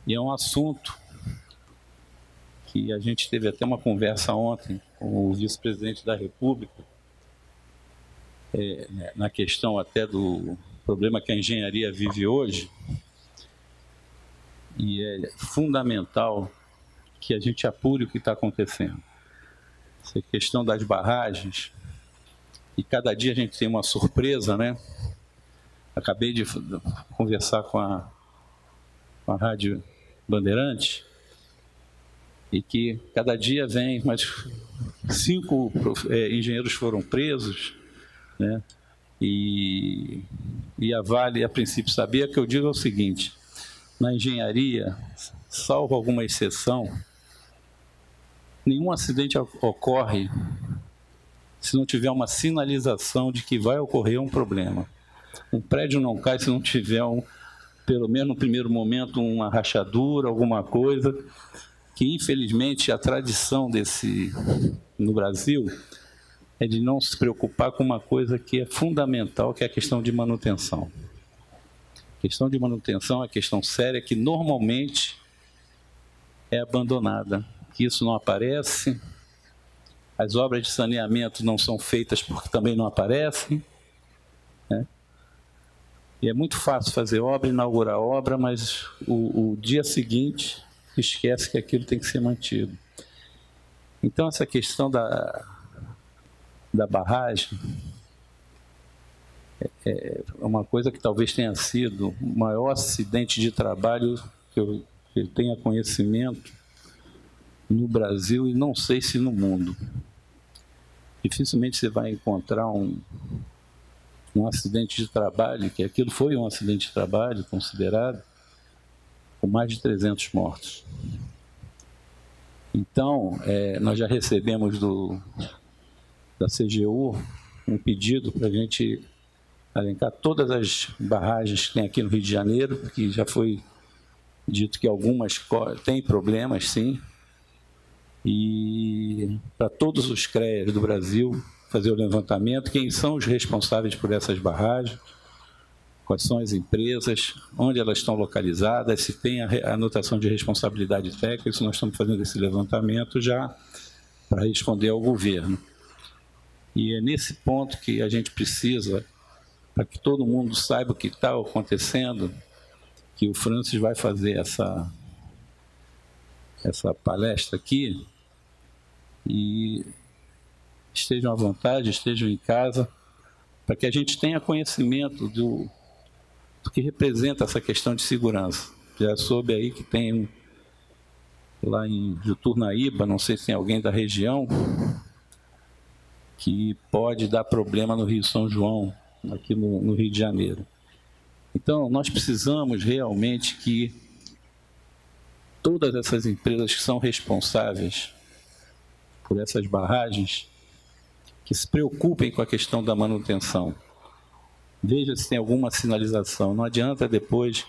E é um assunto que a gente teve até uma conversa ontem com o vice-presidente da República, na questão até do problema que a engenharia vive hoje, e é fundamental que a gente apure o que está acontecendo. Essa questão das barragens, e cada dia a gente tem uma surpresa, né? Acabei de conversar com a Rádio Bandeirante, e que cada dia vem, mas 5 engenheiros foram presos, né? E a Vale, a princípio, sabia. Que eu digo é o seguinte: na engenharia, salvo alguma exceção, nenhum acidente ocorre se não tiver uma sinalização de que vai ocorrer um problema. Um prédio não cai se não tiver, pelo menos no primeiro momento, uma rachadura, alguma coisa, que infelizmente a tradição no Brasil é de não se preocupar com uma coisa que é fundamental, que é a questão de manutenção. A questão de manutenção é uma questão séria que normalmente é abandonada, que isso não aparece, as obras de saneamento não são feitas porque também não aparecem, né? E é muito fácil fazer obra, inaugurar obra, mas o dia seguinte esquece que aquilo tem que ser mantido. Então, essa questão da barragem é uma coisa que talvez tenha sido o maior acidente de trabalho que eu tenha conhecimento no Brasil e não sei se no mundo. Dificilmente você vai encontrar um acidente de trabalho, que aquilo foi um acidente de trabalho considerado, com mais de 300 mortos. Então, nós já recebemos da CGU um pedido para a gente alencar todas as barragens que tem aqui no Rio de Janeiro, porque já foi dito que algumas têm problemas, sim, e para todos os CREAs do Brasil fazer o levantamento, quem são os responsáveis por essas barragens, quais são as empresas, onde elas estão localizadas, se tem a anotação de responsabilidade técnica. Isso nós estamos fazendo esse levantamento já para responder ao governo. E é nesse ponto que a gente precisa, para que todo mundo saiba o que está acontecendo, que o Francis vai fazer essa palestra aqui, e estejam à vontade, estejam em casa, para que a gente tenha conhecimento do que representa essa questão de segurança. Já soube aí que tem lá em Juturnaíba, não sei se tem alguém da região, que pode dar problema no Rio São João, aqui no Rio de Janeiro. Então, nós precisamos realmente que todas essas empresas que são responsáveis por essas barragens, que se preocupem com a questão da manutenção. Veja se tem alguma sinalização. Não adianta depois,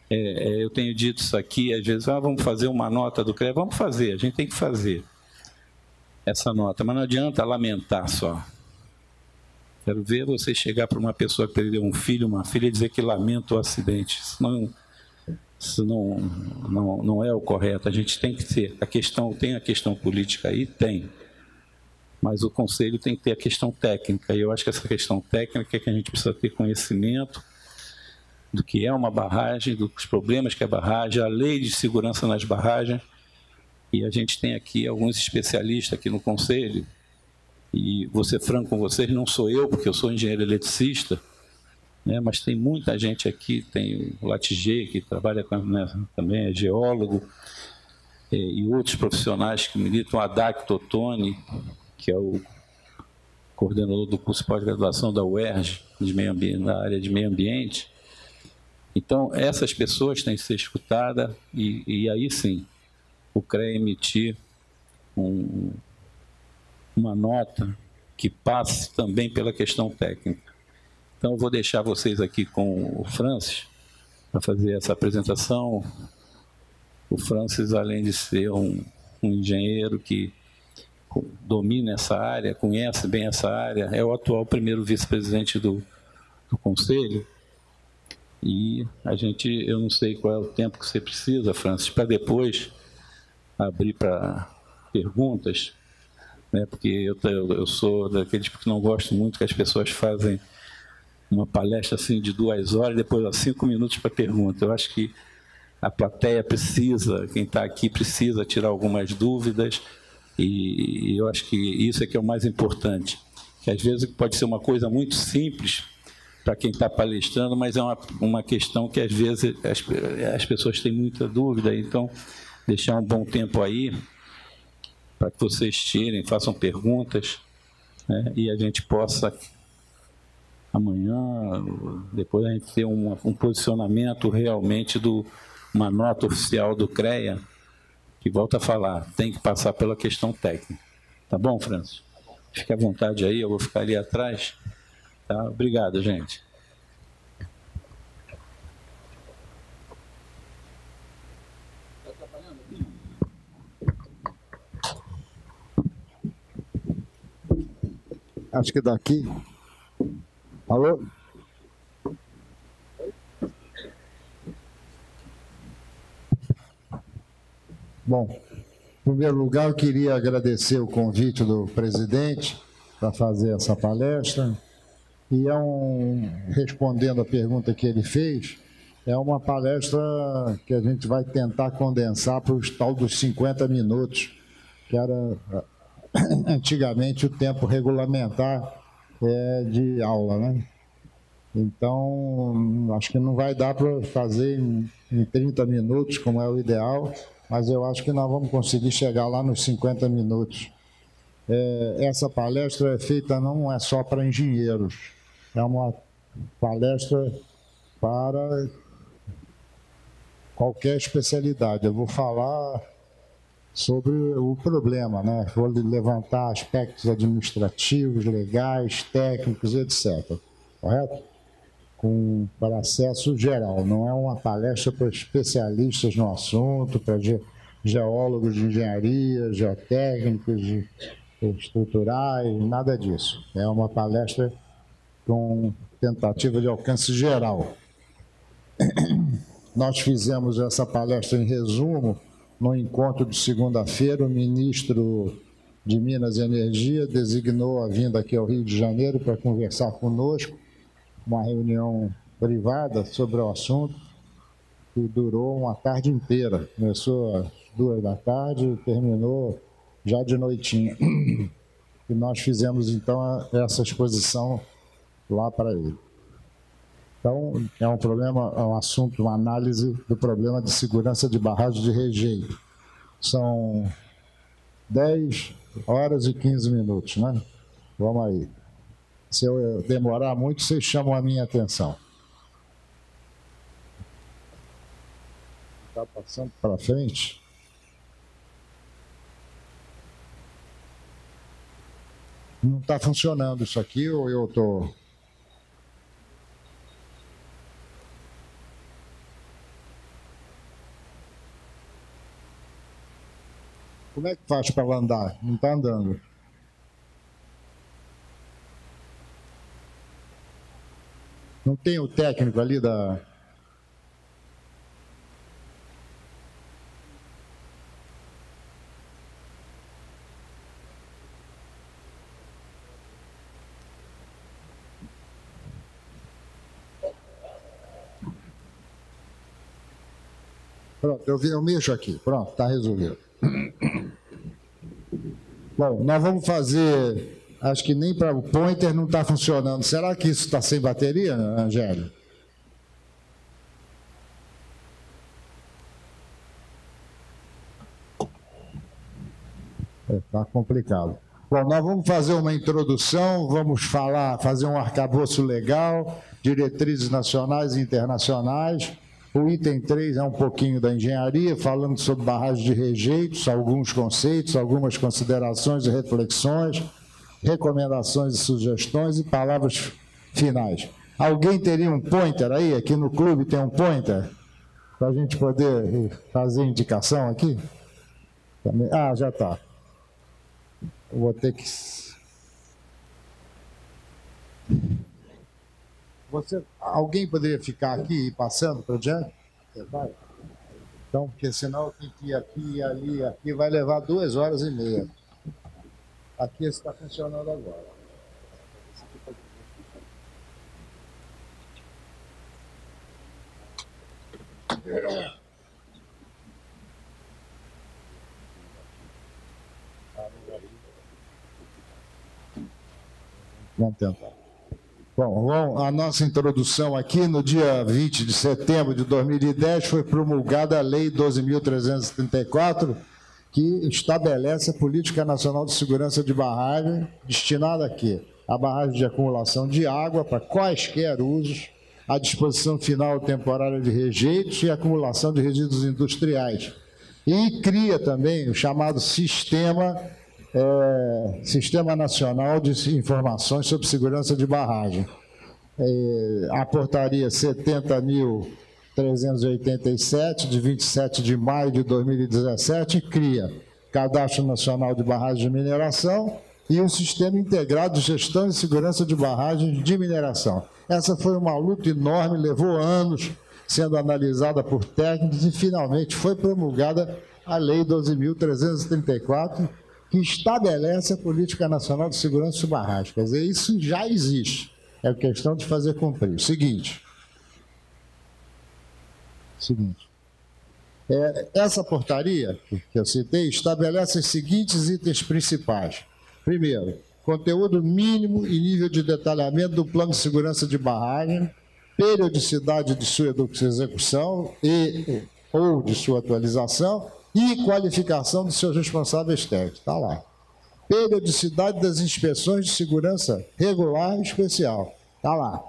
eu tenho dito isso aqui, às vezes, vamos fazer uma nota do CREA. Vamos fazer, a gente tem que fazer essa nota, mas não adianta lamentar só. Quero ver você chegar para uma pessoa que perdeu um filho, uma filha, e dizer que lamenta o acidente. Isso não é o correto. A gente tem que ter tem a questão política aí? Tem. Mas o Conselho tem que ter a questão técnica. E eu acho que essa questão técnica é que a gente precisa ter conhecimento do que é uma barragem, dos problemas que é a barragem, a lei de segurança nas barragens. E a gente tem aqui alguns especialistas aqui no Conselho. E vou ser franco com vocês, não sou eu, porque eu sou engenheiro eletricista, né, mas tem muita gente aqui, tem o Latiger, que trabalha também, é geólogo, e outros profissionais que militam, o Hadak Totoni, que é o coordenador do curso de pós-graduação da UERJ, na área de meio ambiente. Então, essas pessoas têm que ser escutadas e aí sim, o CREA emitir uma nota que passe também pela questão técnica. Então, eu vou deixar vocês aqui com o Francis para fazer essa apresentação. O Francis, além de ser um engenheiro que domina essa área, conhece bem essa área, é o atual primeiro vice-presidente do Conselho, E eu não sei qual é o tempo que você precisa, Francis, para depois abrir para perguntas, né? Porque eu sou daqueles que não gosto muito que as pessoas fazem uma palestra assim de 2 horas e depois 5 minutos para pergunta. Eu acho que a plateia precisa, quem está aqui precisa tirar algumas dúvidas, e eu acho que isso é que é o mais importante, que às vezes pode ser uma coisa muito simples para quem está palestrando, mas é uma questão que às vezes as pessoas têm muita dúvida, então deixar um bom tempo aí para que vocês tirem, façam perguntas, né, e a gente possa amanhã, depois a gente ter um posicionamento realmente uma nota oficial do CREA, que volta a falar, tem que passar pela questão técnica. Tá bom, Francis? Fique à vontade aí, eu vou ficar ali atrás. Tá? Obrigado, gente. Acho que daqui. Alô? Bom, em primeiro lugar, eu queria agradecer o convite do presidente para fazer essa palestra. E respondendo a pergunta que ele fez, é uma palestra que a gente vai tentar condensar para os tal dos 50 minutos, que era antigamente o tempo regulamentar de aula, né? Então, acho que não vai dar para fazer em 30 minutos, como é o ideal, mas eu acho que nós vamos conseguir chegar lá nos 50 minutos. Essa palestra é feita não é só para engenheiros, é uma palestra para qualquer especialidade. Eu vou falar sobre o problema, né? Vou levantar aspectos administrativos, legais, técnicos, etc. Correto? Para acesso geral, não é uma palestra para especialistas no assunto, para geólogos de engenharia, geotécnicos, estruturais, nada disso. É uma palestra com tentativa de alcance geral. Nós fizemos essa palestra em resumo no encontro de segunda-feira. O ministro de Minas e Energia designou a vinda aqui ao Rio de Janeiro para conversar conosco, uma reunião privada sobre o assunto, que durou uma tarde inteira. Começou às 2 da tarde e terminou já de noitinha. E nós fizemos, então, essa exposição lá para ele. Então, é um assunto, uma análise do problema de segurança de barragem de rejeito. São 10 horas e 15 minutos, né? Vamos aí. Se eu demorar muito, vocês chamam a minha atenção. Está passando para frente? Não está funcionando isso aqui ou eu estou... Como é que faz para ela andar? Não está andando. Não tem o técnico ali da... Pronto, eu mexo aqui. Pronto, está resolvido. Bom, nós vamos fazer... Acho que nem para o pointer não está funcionando. Será que isso está sem bateria, Angélica? Está complicado. Bom, nós vamos fazer uma introdução, vamos fazer um arcabouço legal, diretrizes nacionais e internacionais. O item 3 é um pouquinho da engenharia, falando sobre barragem de rejeitos, alguns conceitos, algumas considerações e reflexões, recomendações e sugestões e palavras finais. Alguém teria um pointer aí? Aqui no clube tem um pointer? Para a gente poder fazer indicação aqui? Ah, já está. Vou ter que... Alguém poderia ficar aqui passando para diante? Vai. Então, porque senão eu tenho que ir aqui, ali, aqui, vai levar 2h30. Aqui está funcionando agora. Vamos tentar. Bom, a nossa introdução aqui, no dia 20 de setembro de 2010, foi promulgada a Lei 12.334, que estabelece a Política Nacional de Segurança de Barragem, destinada aqui a barragem de acumulação de água para quaisquer usos, a disposição final temporária de rejeitos e acumulação de resíduos industriais. E cria também o chamado Sistema Nacional de Informações sobre Segurança de Barragem. A portaria 70.387, de 27 de maio de 2017, cria Cadastro Nacional de Barragens de Mineração e o Sistema Integrado de Gestão e Segurança de Barragens de Mineração. Essa foi uma luta enorme, levou anos sendo analisada por técnicos e finalmente foi promulgada a Lei 12.334, que estabelece a Política Nacional de Segurança de Barragens. Quer dizer, isso já existe. É questão de fazer cumprir. Seguinte. Essa portaria que eu citei estabelece os seguintes itens principais. Primeiro, conteúdo mínimo e nível de detalhamento do plano de segurança de barragem, periodicidade de sua execução ou de sua atualização e qualificação dos seus responsáveis técnicos. Está lá. Periodicidade das inspeções de segurança regular e especial. Está lá.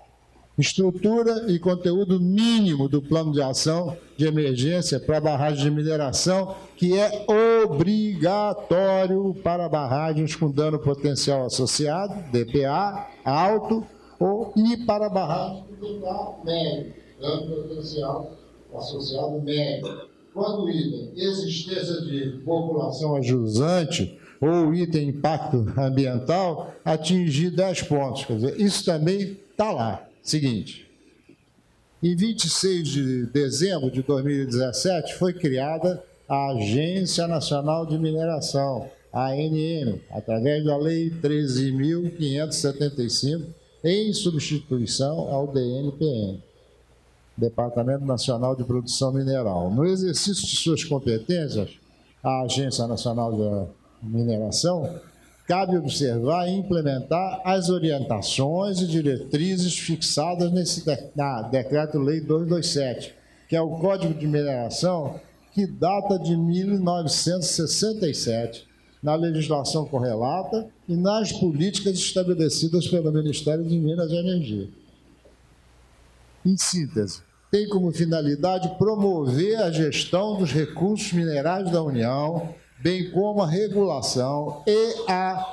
Estrutura e conteúdo mínimo do plano de ação de emergência para barragem de mineração, que é obrigatório para barragens com dano potencial associado, DPA, alto, e para barragens com DPA médio, dano potencial associado médio. Quando o item existência de população ajusante ou item impacto ambiental, atingir 10 pontos. Quer dizer, isso também está lá. Seguinte, em 26 de dezembro de 2017, foi criada a Agência Nacional de Mineração, a ANM, através da Lei 13.575, em substituição ao DNPM, Departamento Nacional de Produção Mineral. No exercício de suas competências, a Agência Nacional de Mineração cabe observar e implementar as orientações e diretrizes fixadas na Decreto-Lei 227, que é o Código de Mineração, que data de 1967, na legislação correlata e nas políticas estabelecidas pelo Ministério de Minas e Energia. Em síntese, tem como finalidade promover a gestão dos recursos minerais da União, bem como a regulação e a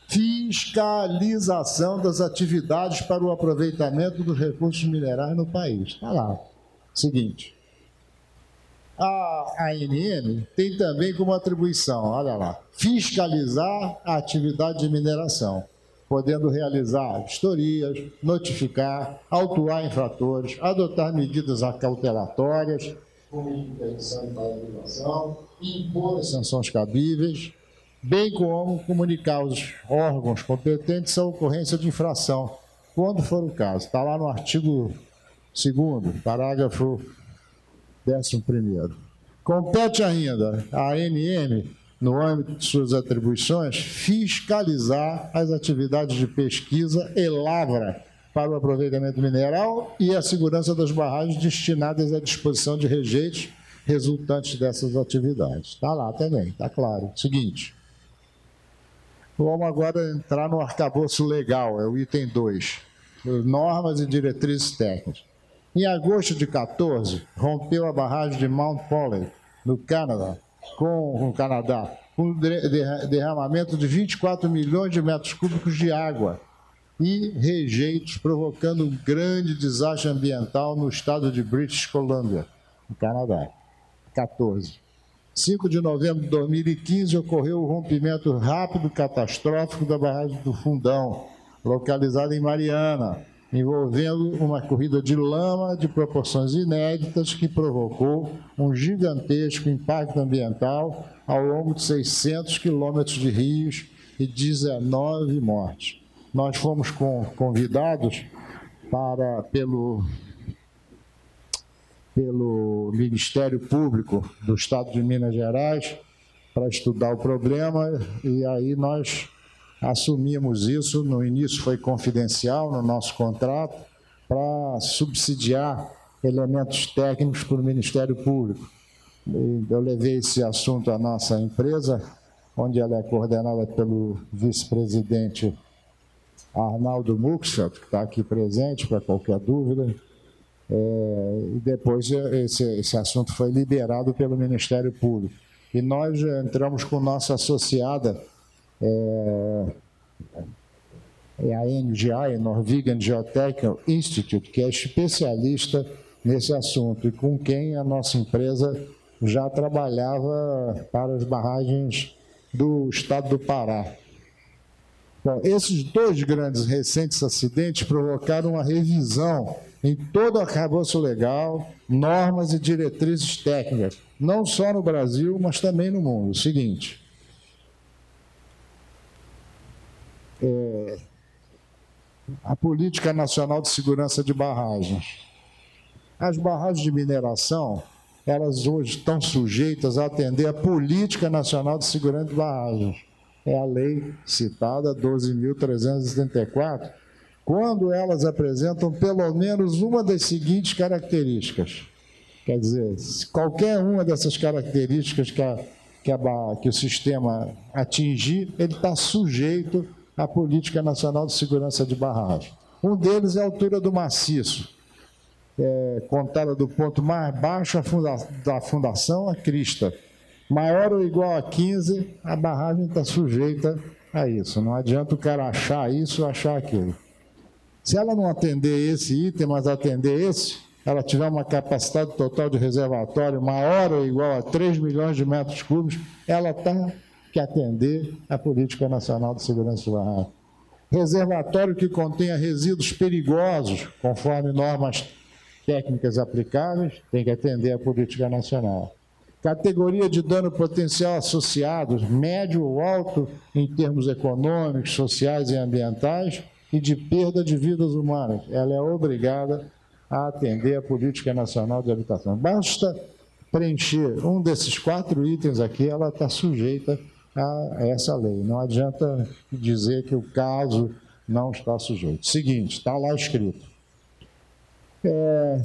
fiscalização das atividades para o aproveitamento dos recursos minerais no país. Está lá. Seguinte. A ANM tem também como atribuição, olha lá, fiscalizar a atividade de mineração, podendo realizar vistorias, notificar, autuar infratores, adotar medidas acautelatórias, como interdição de paralisação, impor as sanções cabíveis, bem como comunicar aos órgãos competentes a ocorrência de infração, quando for o caso. Está lá no artigo 2º, parágrafo 11º. Compete ainda à ANM, no âmbito de suas atribuições, fiscalizar as atividades de pesquisa e lavra para o aproveitamento mineral e a segurança das barragens destinadas à disposição de rejeitos resultantes dessas atividades. Está lá também, está claro. Seguinte, vamos agora entrar no arcabouço legal, é o item 2, normas e diretrizes técnicas. Em agosto de 2014, rompeu a barragem de Mount Polley, no Canadá, com derramamento de 24 milhões de metros cúbicos de água e rejeitos, provocando um grande desastre ambiental no estado de British Columbia, no Canadá. 14. 5 de novembro de 2015, ocorreu o rompimento rápido catastrófico da barragem do Fundão, localizada em Mariana, envolvendo uma corrida de lama de proporções inéditas que provocou um gigantesco impacto ambiental ao longo de 600 quilômetros de rios e 19 mortes. Nós fomos convidados pelo Ministério Público do Estado de Minas Gerais para estudar o problema, e aí nós assumimos isso. No início foi confidencial no nosso contrato, para subsidiar elementos técnicos para o Ministério Público. Eu levei esse assunto à nossa empresa, onde ela é coordenada pelo vice-presidente Arnaldo Muxfeld, que está aqui presente para qualquer dúvida. E depois esse assunto foi liberado pelo Ministério Público. E nós entramos com nossa associada, a NGI, Norwegian Geotechnical Institute, que é especialista nesse assunto, e com quem a nossa empresa já trabalhava para as barragens do estado do Pará. Bom, esses dois grandes recentes acidentes provocaram uma revisão em todo o arcabouço legal, normas e diretrizes técnicas, não só no Brasil, mas também no mundo. O seguinte, a Política Nacional de Segurança de Barragens. As barragens de mineração, elas hoje estão sujeitas a atender a Política Nacional de Segurança de Barragens. É a lei citada, 12.374, quando elas apresentam pelo menos uma das seguintes características. Quer dizer, se qualquer uma dessas características que o sistema atingir, ele está sujeito à Política Nacional de Segurança de Barragem. Um deles é a altura do maciço, contada do ponto mais baixo da fundação à crista. Maior ou igual a 15, a barragem está sujeita a isso. Não adianta o cara achar isso ou achar aquilo. Se ela não atender esse item, mas atender esse, ela tiver uma capacidade total de reservatório maior ou igual a 3 milhões de metros cúbicos, ela tem que atender a Política Nacional de Segurança de Barragem. Reservatório que contenha resíduos perigosos, conforme normas técnicas aplicáveis, tem que atender a Política Nacional. Categoria de dano potencial associados, médio ou alto em termos econômicos, sociais e ambientais, e de perda de vidas humanas. Ela é obrigada a atender a Política Nacional de Habitação. Basta preencher um desses 4 itens aqui, ela está sujeita a essa lei. Não adianta dizer que o caso não está sujeito. Seguinte, está lá escrito.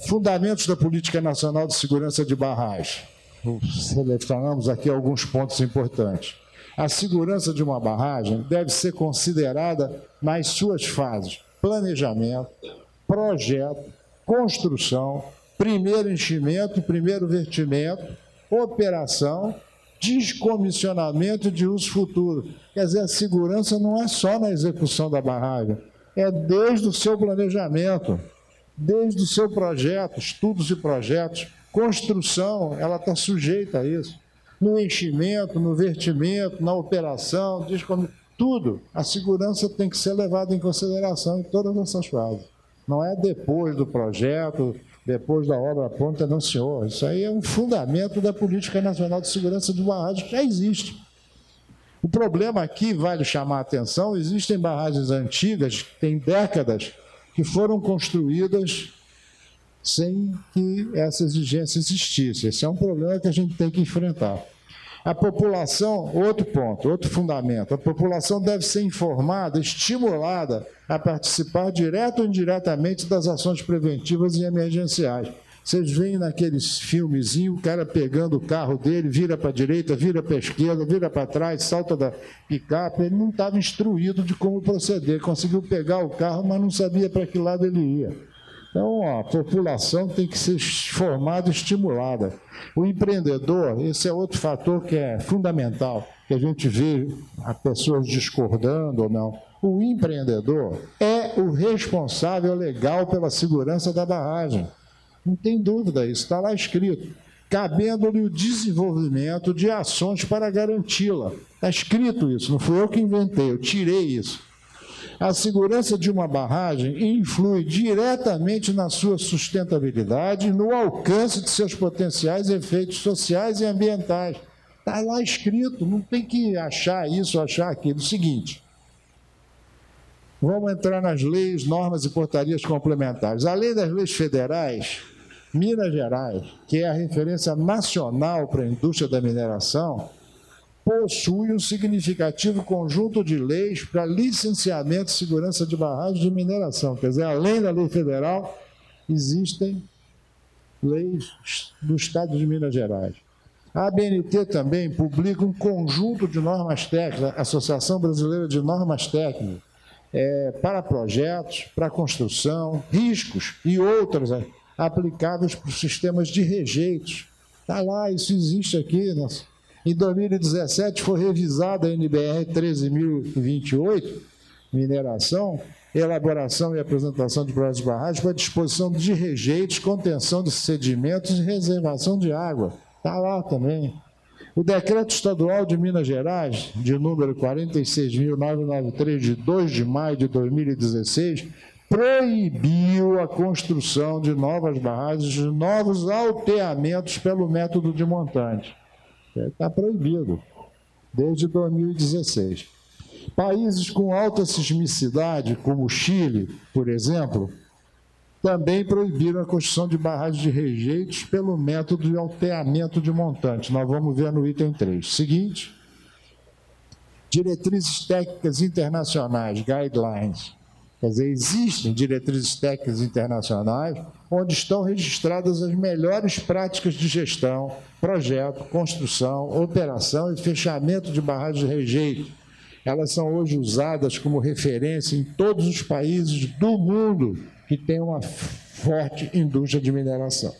Fundamentos da Política Nacional de Segurança de Barragens. Selecionamos aqui alguns pontos importantes. A segurança de uma barragem deve ser considerada nas suas fases: planejamento, projeto, construção, primeiro enchimento, primeiro vertimento, operação, descomissionamento e de uso futuro. Quer dizer, a segurança não é só na execução da barragem, é desde o seu planejamento, desde o seu projeto, estudos e projetos. Construção, ela está sujeita a isso. No enchimento, no vertimento, na operação, tudo. A segurança tem que ser levada em consideração em todas essas fases. Não é depois do projeto, depois da obra pronta, não, senhor. Isso aí é um fundamento da Política Nacional de Segurança de Barragens, que já existe. O problema aqui, vale chamar a atenção, existem barragens antigas, que têm décadas, que foram construídas sem que essa exigência existisse. Esse é um problema que a gente tem que enfrentar. A população, outro ponto, outro fundamento, a população deve ser informada, estimulada a participar direto ou indiretamente das ações preventivas e emergenciais. Vocês veem naqueles filmezinhos, o cara pegando o carro dele, vira para a direita, vira para a esquerda, vira para trás, salta da picape, ele não estava instruído de como proceder, conseguiu pegar o carro, mas não sabia para que lado ele ia. Então, a população tem que ser formada e estimulada. O empreendedor, esse é outro fator que é fundamental, que a gente vê as pessoas discordando ou não. O empreendedor é o responsável legal pela segurança da barragem. Não tem dúvida, isso está lá escrito. Cabendo-lhe o desenvolvimento de ações para garanti-la. Está escrito isso, não fui eu que inventei, eu tirei isso. A segurança de uma barragem influi diretamente na sua sustentabilidade e no alcance de seus potenciais efeitos sociais e ambientais. Está lá escrito, não tem que achar isso, achar aquilo. Seguinte, vamos entrar nas leis, normas e portarias complementares. Além das leis federais, Minas Gerais, que é a referência nacional para a indústria da mineração, possui um significativo conjunto de leis para licenciamento e segurança de barragens de mineração. Quer dizer, além da lei federal, existem leis do Estado de Minas Gerais. A ABNT também publica um conjunto de normas técnicas, a Associação Brasileira de Normas Técnicas, para projetos, para construção, riscos e outras aplicáveis para os sistemas de rejeitos. Está lá, isso existe aqui. Em 2017 foi revisada a NBR 13.028, mineração, elaboração e apresentação de projetos de barragens para disposição de rejeitos, contenção de sedimentos e reservação de água. Está lá também. O Decreto Estadual de Minas Gerais, de número 46.993, de 2 de maio de 2016, proibiu a construção de novas barragens, de novos alteamentos pelo método de montante. Está proibido, desde 2016. Países com alta sismicidade, como o Chile, por exemplo, também proibiram a construção de barragens de rejeitos pelo método de alteamento de montante. Nós vamos ver no item 3. Seguinte, diretrizes técnicas internacionais, guidelines. Quer dizer, existem diretrizes técnicas internacionais onde estão registradas as melhores práticas de gestão, projeto, construção, operação e fechamento de barragens de rejeito. Elas são hoje usadas como referência em todos os países do mundo que têm uma forte indústria de mineração.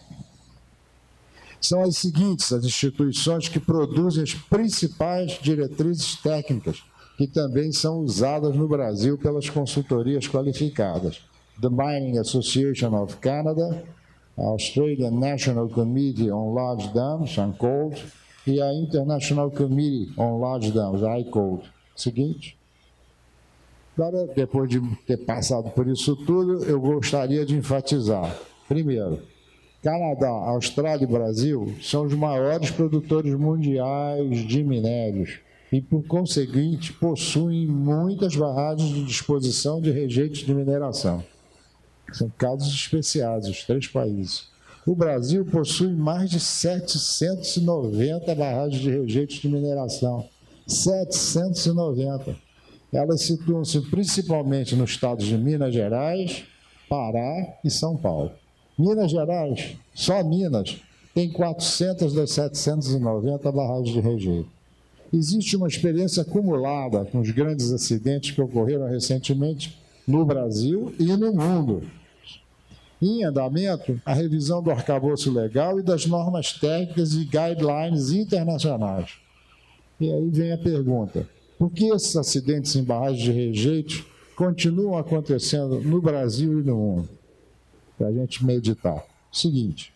São as seguintes as instituições que produzem as principais diretrizes técnicas, que também são usadas no Brasil pelas consultorias qualificadas: The Mining Association of Canada, a Australian National Committee on Large Dams, UNCOLD, e a International Committee on Large Dams, ICOLD. Seguinte. Agora, depois de ter passado por isso tudo, eu gostaria de enfatizar. Primeiro, Canadá, Austrália e Brasil são os maiores produtores mundiais de minérios e, por conseguinte, possuem muitas barragens de disposição de rejeitos de mineração. São casos especiais, os 3 países. O Brasil possui mais de 790 barragens de rejeitos de mineração. 790. Elas situam-se principalmente nos estados de Minas Gerais, Pará e São Paulo. Minas Gerais, só Minas, tem 400 das 790 barragens de rejeito. Existe uma experiência acumulada com os grandes acidentes que ocorreram recentemente no Brasil e no mundo. Em andamento, a revisão do arcabouço legal e das normas técnicas e guidelines internacionais. E aí vem a pergunta: por que esses acidentes em barragens de rejeitos continuam acontecendo no Brasil e no mundo? Para a gente meditar. Seguinte,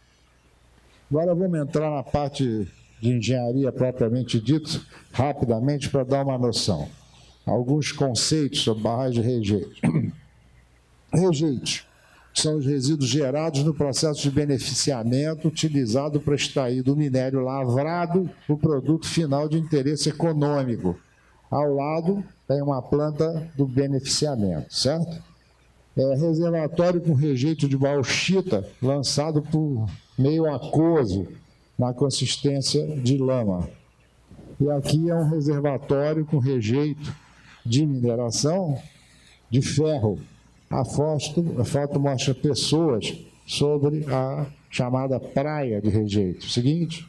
agora vamos entrar na parte de engenharia propriamente dito, rapidamente, para dar uma noção. Alguns conceitos sobre barragem de rejeitos. Rejeitos são os resíduos gerados no processo de beneficiamento utilizado para extrair do minério lavrado o produto final de interesse econômico. Ao lado tem uma planta do beneficiamento, certo? Reservatório com rejeito de bauxita lançado por meio aquoso na consistência de lama. E aqui é um reservatório com rejeito de mineração de ferro. A foto mostra pessoas sobre a chamada praia de rejeito. Seguinte,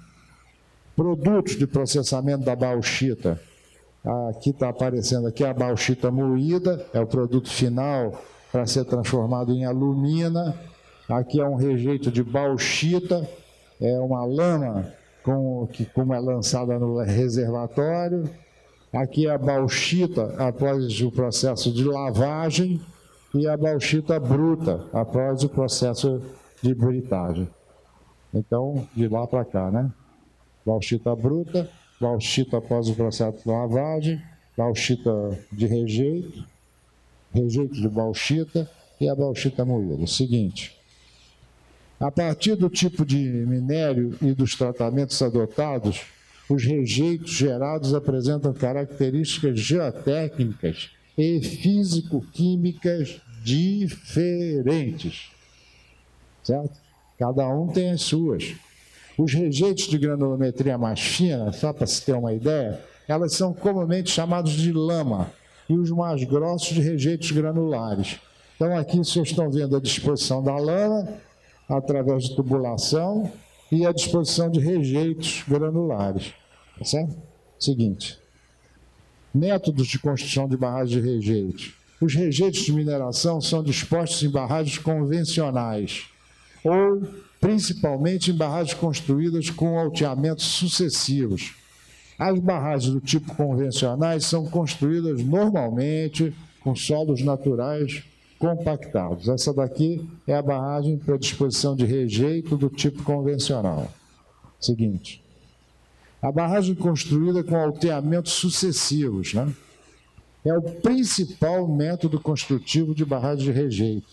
produtos de processamento da bauxita. Aqui está aparecendo aqui a bauxita moída, é o produto final para ser transformado em alumina. Aqui é um rejeito de bauxita, é uma lama como é lançada no reservatório. Aqui é a bauxita após o processo de lavagem e a bauxita bruta após o processo de britagem. Então, de lá para cá, né? Bauxita bruta, bauxita após o processo de lavagem, bauxita de rejeito, rejeito de bauxita e a bauxita moída. Seguinte, a partir do tipo de minério e dos tratamentos adotados, os rejeitos gerados apresentam características geotécnicas e físico-químicas diferentes, certo? Cada um tem as suas. Os rejeitos de granulometria mais fina, só para se ter uma ideia, elas são comumente chamados de lama, e os mais grossos de rejeitos granulares. Então aqui vocês estão vendo a disposição da lama, através de tubulação, e a disposição de rejeitos granulares. Certo? Seguinte, métodos de construção de barragens de rejeitos. Os rejeitos de mineração são dispostos em barragens convencionais, ou principalmente em barragens construídas com alteamentos sucessivos. As barragens do tipo convencionais são construídas normalmente com solos naturais compactados. Essa daqui é a barragem para disposição de rejeito do tipo convencional. Seguinte, a barragem construída com alteamentos sucessivos, né? É o principal método construtivo de barragem de rejeito,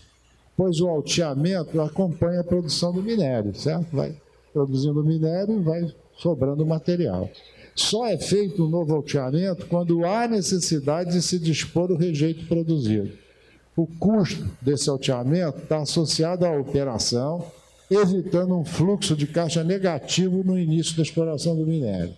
pois o alteamento acompanha a produção do minério, certo? Vai produzindo minério e vai sobrando material. Só é feito um novo alteamento quando há necessidade de se dispor o rejeito produzido. O custo desse alteamento está associado à operação, evitando um fluxo de caixa negativo no início da exploração do minério.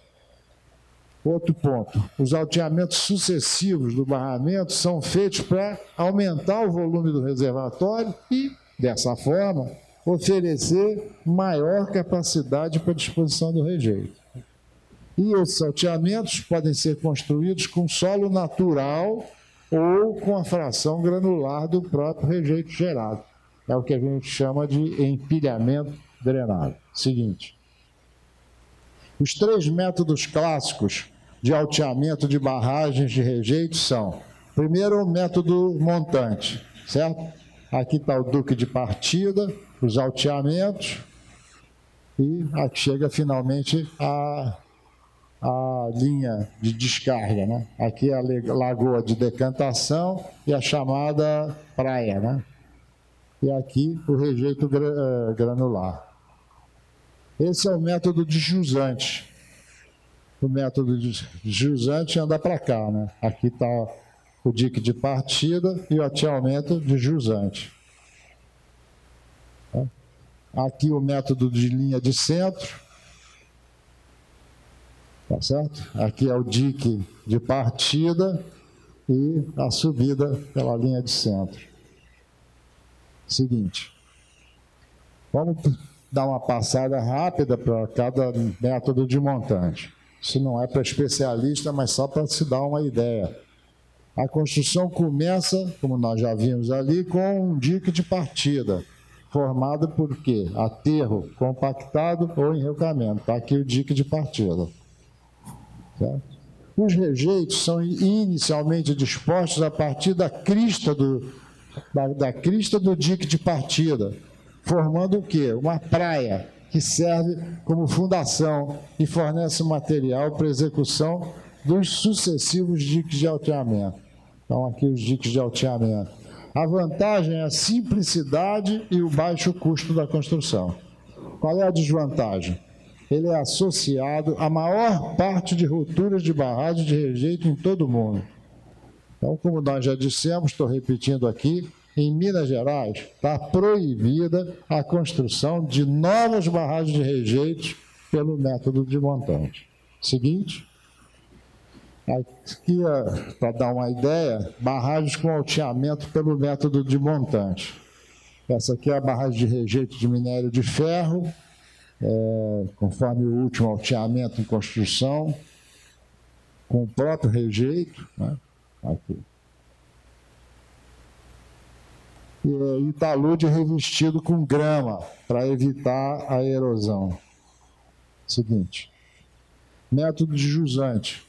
Outro ponto, os alteamentos sucessivos do barramento são feitos para aumentar o volume do reservatório e, dessa forma, oferecer maior capacidade para a disposição do rejeito. E esses alteamentos podem ser construídos com solo natural ou com a fração granular do próprio rejeito gerado. É o que a gente chama de empilhamento drenado. Seguinte, os 3 métodos clássicos de alteamento de barragens de rejeito são, primeiro, o método montante, certo? Aqui está o duque de partida, os alteamentos, e aqui chega finalmente a linha de descarga, né? Aqui é a lagoa de decantação e a chamada praia, né? E aqui o rejeito granular. Esse é o método de jusante. O método de jusante anda para cá, né? Aqui está o dique de partida e o alteamento de jusante. Aqui o método de linha de centro. Tá certo? Aqui é o dique de partida e a subida pela linha de centro. Seguinte, vamos dar uma passada rápida para cada método de montante. Isso não é para especialista, mas só para se dar uma ideia. A construção começa, como nós já vimos ali, com um dique de partida, formado por quê? Aterro compactado ou enrocamento. Está aqui o dique de partida. Certo? Os rejeitos são inicialmente dispostos a partir da crista do dique de partida, formando o quê? Uma praia que serve como fundação e fornece material para execução dos sucessivos diques de alteamento. Então, aqui os diques de alteamento. A vantagem é a simplicidade e o baixo custo da construção. Qual é a desvantagem? Ele é associado à maior parte de rupturas de barragem de rejeito em todo o mundo. Então, como nós já dissemos, estou repetindo aqui, em Minas Gerais está proibida a construção de novas barragens de rejeitos pelo método de montante. Seguinte, aqui para dar uma ideia, barragens com alteamento pelo método de montante. Essa aqui é a barragem de rejeito de minério de ferro, conforme o último alteamento em construção, com o próprio rejeito, né? Aqui. E talude revestido com grama, para evitar a erosão. Seguinte, método de jusante.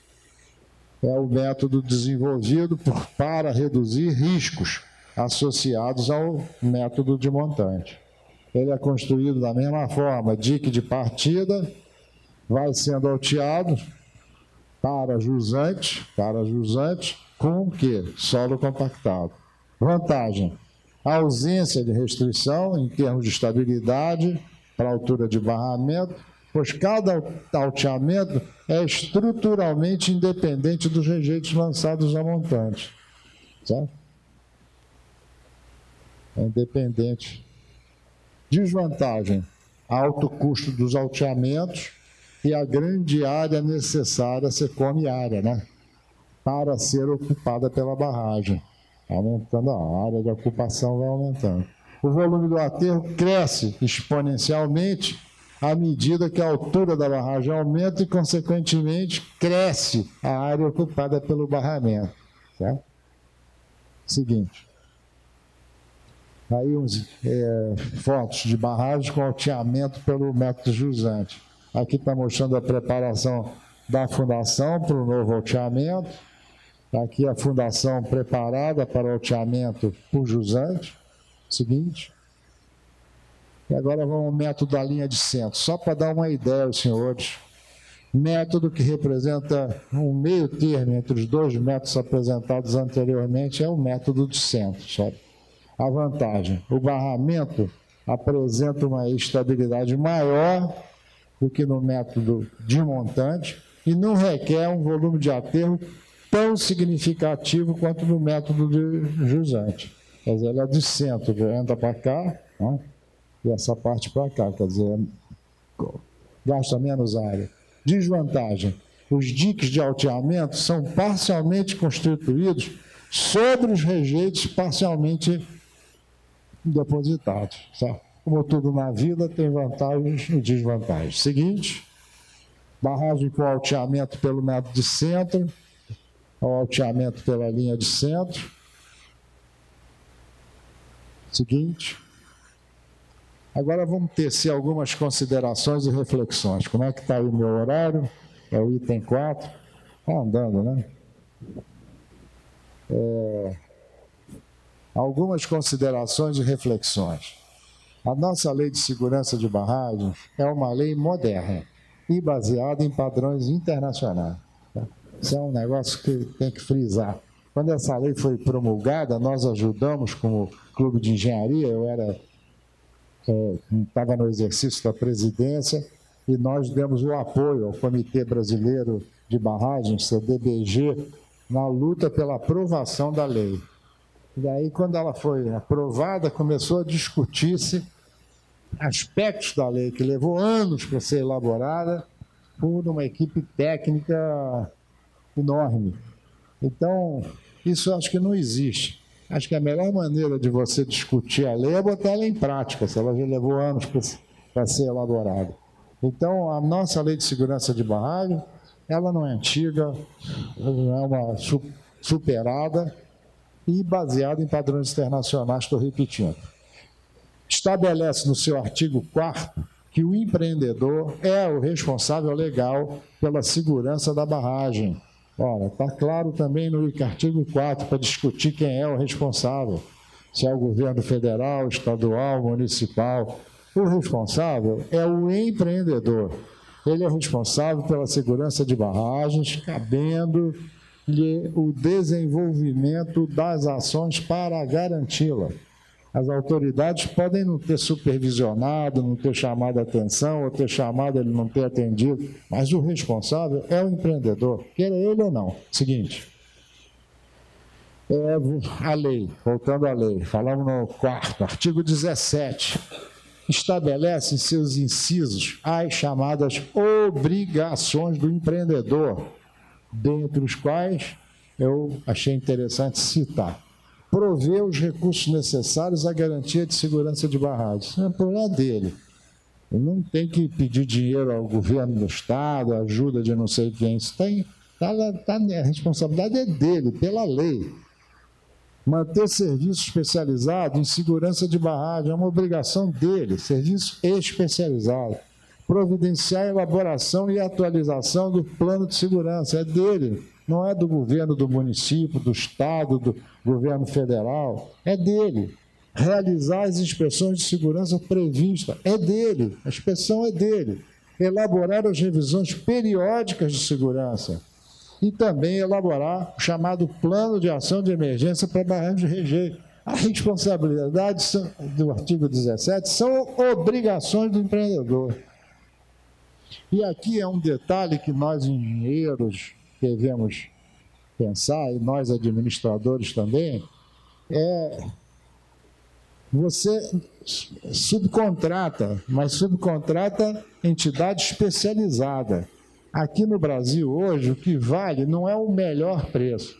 É o método desenvolvido para reduzir riscos associados ao método de montante. Ele é construído da mesma forma, dique de partida, vai sendo alteado para jusante, com o quê? Solo compactado. Vantagem: a ausência de restrição em termos de estabilidade para a altura de barramento, pois cada alteamento é estruturalmente independente dos rejeitos lançados a montante. Certo? É independente. Desvantagem: alto custo dos alteamentos e a grande área necessária, você come área, né? Para ser ocupada pela barragem. Aumentando a área de ocupação, vai aumentando. O volume do aterro cresce exponencialmente à medida que a altura da barragem aumenta e, consequentemente, cresce a área ocupada pelo barramento. Certo? Seguinte. Aí uns fotos de barragem com alteamento pelo método jusante. Aqui está mostrando a preparação da fundação para o novo alteamento. Aqui a fundação preparada para o alteamento por jusante. Seguinte. E agora vamos ao método da linha de centro. Só para dar uma ideia aos senhores. Método que representa um meio termo entre os dois métodos apresentados anteriormente é o método de centro, sabe? A vantagem: o barramento apresenta uma estabilidade maior do que no método de montante e não requer um volume de aterro tão significativo quanto no método de jusante. Quer dizer, ele é de centro, entra para cá, né? E essa parte para cá, quer dizer, gasta menos área. Desvantagem: os diques de alteamento são parcialmente constituídos sobre os rejeitos parcialmente depositados. Certo? Como tudo na vida, tem vantagens e desvantagens. Seguinte, barragem com alteamento pelo método de centro, o alteamento pela linha de centro. Seguinte. Agora vamos tecer algumas considerações e reflexões. Como é que está aí o meu horário? É o item 4. Está andando, né? Algumas considerações e reflexões. A nossa lei de segurança de barragens é uma lei moderna e baseada em padrões internacionais. Tá? Isso é um negócio que tem que frisar. Quando essa lei foi promulgada, nós ajudamos como clube de engenharia, eu estava no exercício da presidência, e nós demos o apoio ao Comitê Brasileiro de Barragens, CDBG, na luta pela aprovação da lei. E daí, quando ela foi aprovada, começou a discutir-se aspectos da lei, que levou anos para ser elaborada por uma equipe técnica enorme. Então, isso eu acho que não existe. Acho que a melhor maneira de você discutir a lei é botar ela em prática, se ela já levou anos para ser elaborada. Então, a nossa lei de segurança de barragem, ela não é antiga, não é uma superada e baseada em padrões internacionais, estou repetindo. Estabelece no seu artigo 4º que o empreendedor é o responsável legal pela segurança da barragem. Ora, está claro também no artigo 4 para discutir quem é o responsável, se é o governo federal, estadual, municipal. O responsável é o empreendedor. Ele é responsável pela segurança de barragens, cabendo-lhe o desenvolvimento das ações para garanti-la. As autoridades podem não ter supervisionado, não ter chamado a atenção, ou ter chamado ele não ter atendido, mas o responsável é o empreendedor, queira ele ou não. Seguinte, a lei, voltando à lei, falamos no 4º, artigo 17, estabelece em seus incisos as chamadas obrigações do empreendedor, dentre os quais eu achei interessante citar. Prover os recursos necessários à garantia de segurança de barragens. Isso é um problema dele. Ele não tem que pedir dinheiro ao governo do Estado, ajuda de não sei quem. Isso a responsabilidade é dele, pela lei. Manter serviço especializado em segurança de barragem é uma obrigação dele, serviço especializado. Providenciar a elaboração e atualização do plano de segurança é dele. Não é do governo do município, do estado, do governo federal, é dele. Realizar as inspeções de segurança previstas é dele, a inspeção é dele. Elaborar as revisões periódicas de segurança e também elaborar o chamado plano de ação de emergência para barragens de rejeito. A responsabilidade do artigo 17 são obrigações do empreendedor. E aqui é um detalhe que nós, engenheiros, devemos pensar, e nós, administradores também, você subcontrata, mas subcontrata entidade especializada. Aqui no Brasil, hoje, o que vale não é o melhor preço,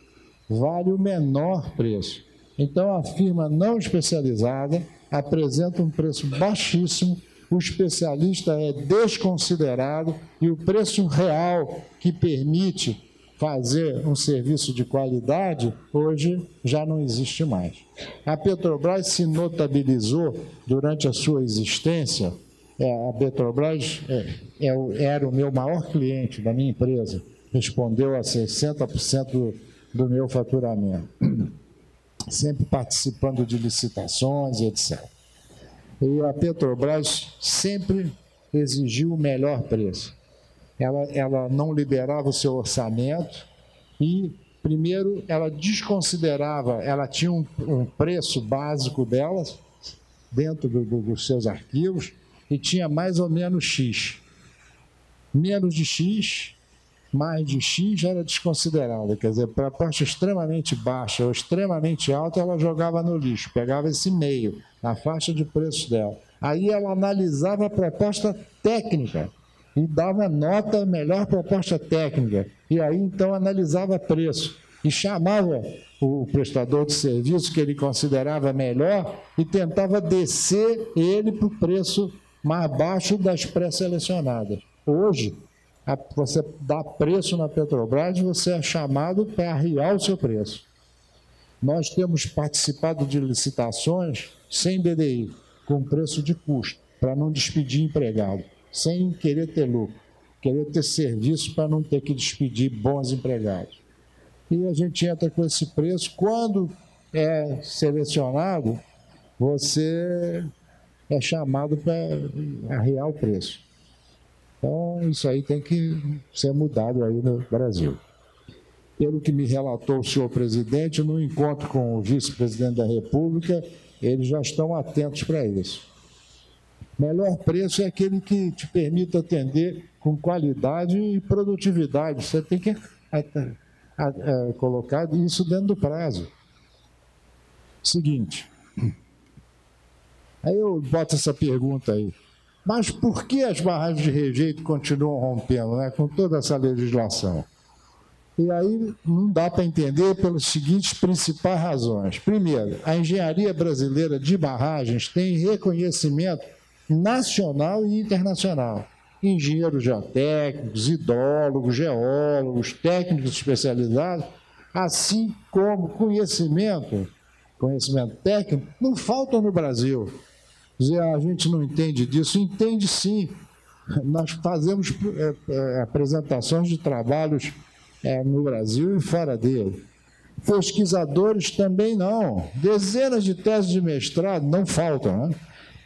vale o menor preço. Então, a firma não especializada apresenta um preço baixíssimo, o especialista é desconsiderado e o preço real que permite fazer um serviço de qualidade, hoje já não existe mais. A Petrobras se notabilizou durante a sua existência. A Petrobras era o meu maior cliente da minha empresa, respondeu a 60% do meu faturamento, sempre participando de licitações, etc. E a Petrobras sempre exigiu o melhor preço. Ela não liberava o seu orçamento e, primeiro, ela desconsiderava, ela tinha um preço básico delas, dentro dos seus arquivos, e tinha mais ou menos X. Menos de X, mais de X era desconsiderada. Quer dizer, para a parte extremamente baixa ou extremamente alta, ela jogava no lixo, pegava esse meio, na faixa de preço dela. Aí ela analisava a proposta técnica e dava nota, melhor proposta técnica. E aí, então, analisava preço e chamava o prestador de serviço que ele considerava melhor e tentava descer ele para o preço mais baixo das pré-selecionadas. Hoje, você dá preço na Petrobras, você é chamado para arriar o seu preço. Nós temos participado de licitações sem BDI, com preço de custo, para não despedir empregado, sem querer ter lucro, querer ter serviço para não ter que despedir bons empregados. E a gente entra com esse preço. Quando é selecionado, você é chamado para arriar o preço. Então, isso aí tem que ser mudado aí no Brasil. Pelo que me relatou o senhor presidente, no encontro com o vice-presidente da República, eles já estão atentos para isso. Melhor preço é aquele que te permite atender com qualidade e produtividade. Você tem que colocar isso dentro do prazo. Seguinte, aí eu boto essa pergunta aí. Mas por que as barragens de rejeito continuam rompendo, né, com toda essa legislação? E aí não dá para entender pelas seguintes principais razões. Primeiro, a engenharia brasileira de barragens tem reconhecimento nacional e internacional. Engenheiros geotécnicos, hidrólogos, geólogos, técnicos especializados, assim como conhecimento técnico, não faltam no Brasil. Dizer, a gente não entende disso, entende sim. Nós fazemos apresentações de trabalhos no Brasil e fora dele. Pesquisadores também não. Dezenas de teses de mestrado não faltam, né?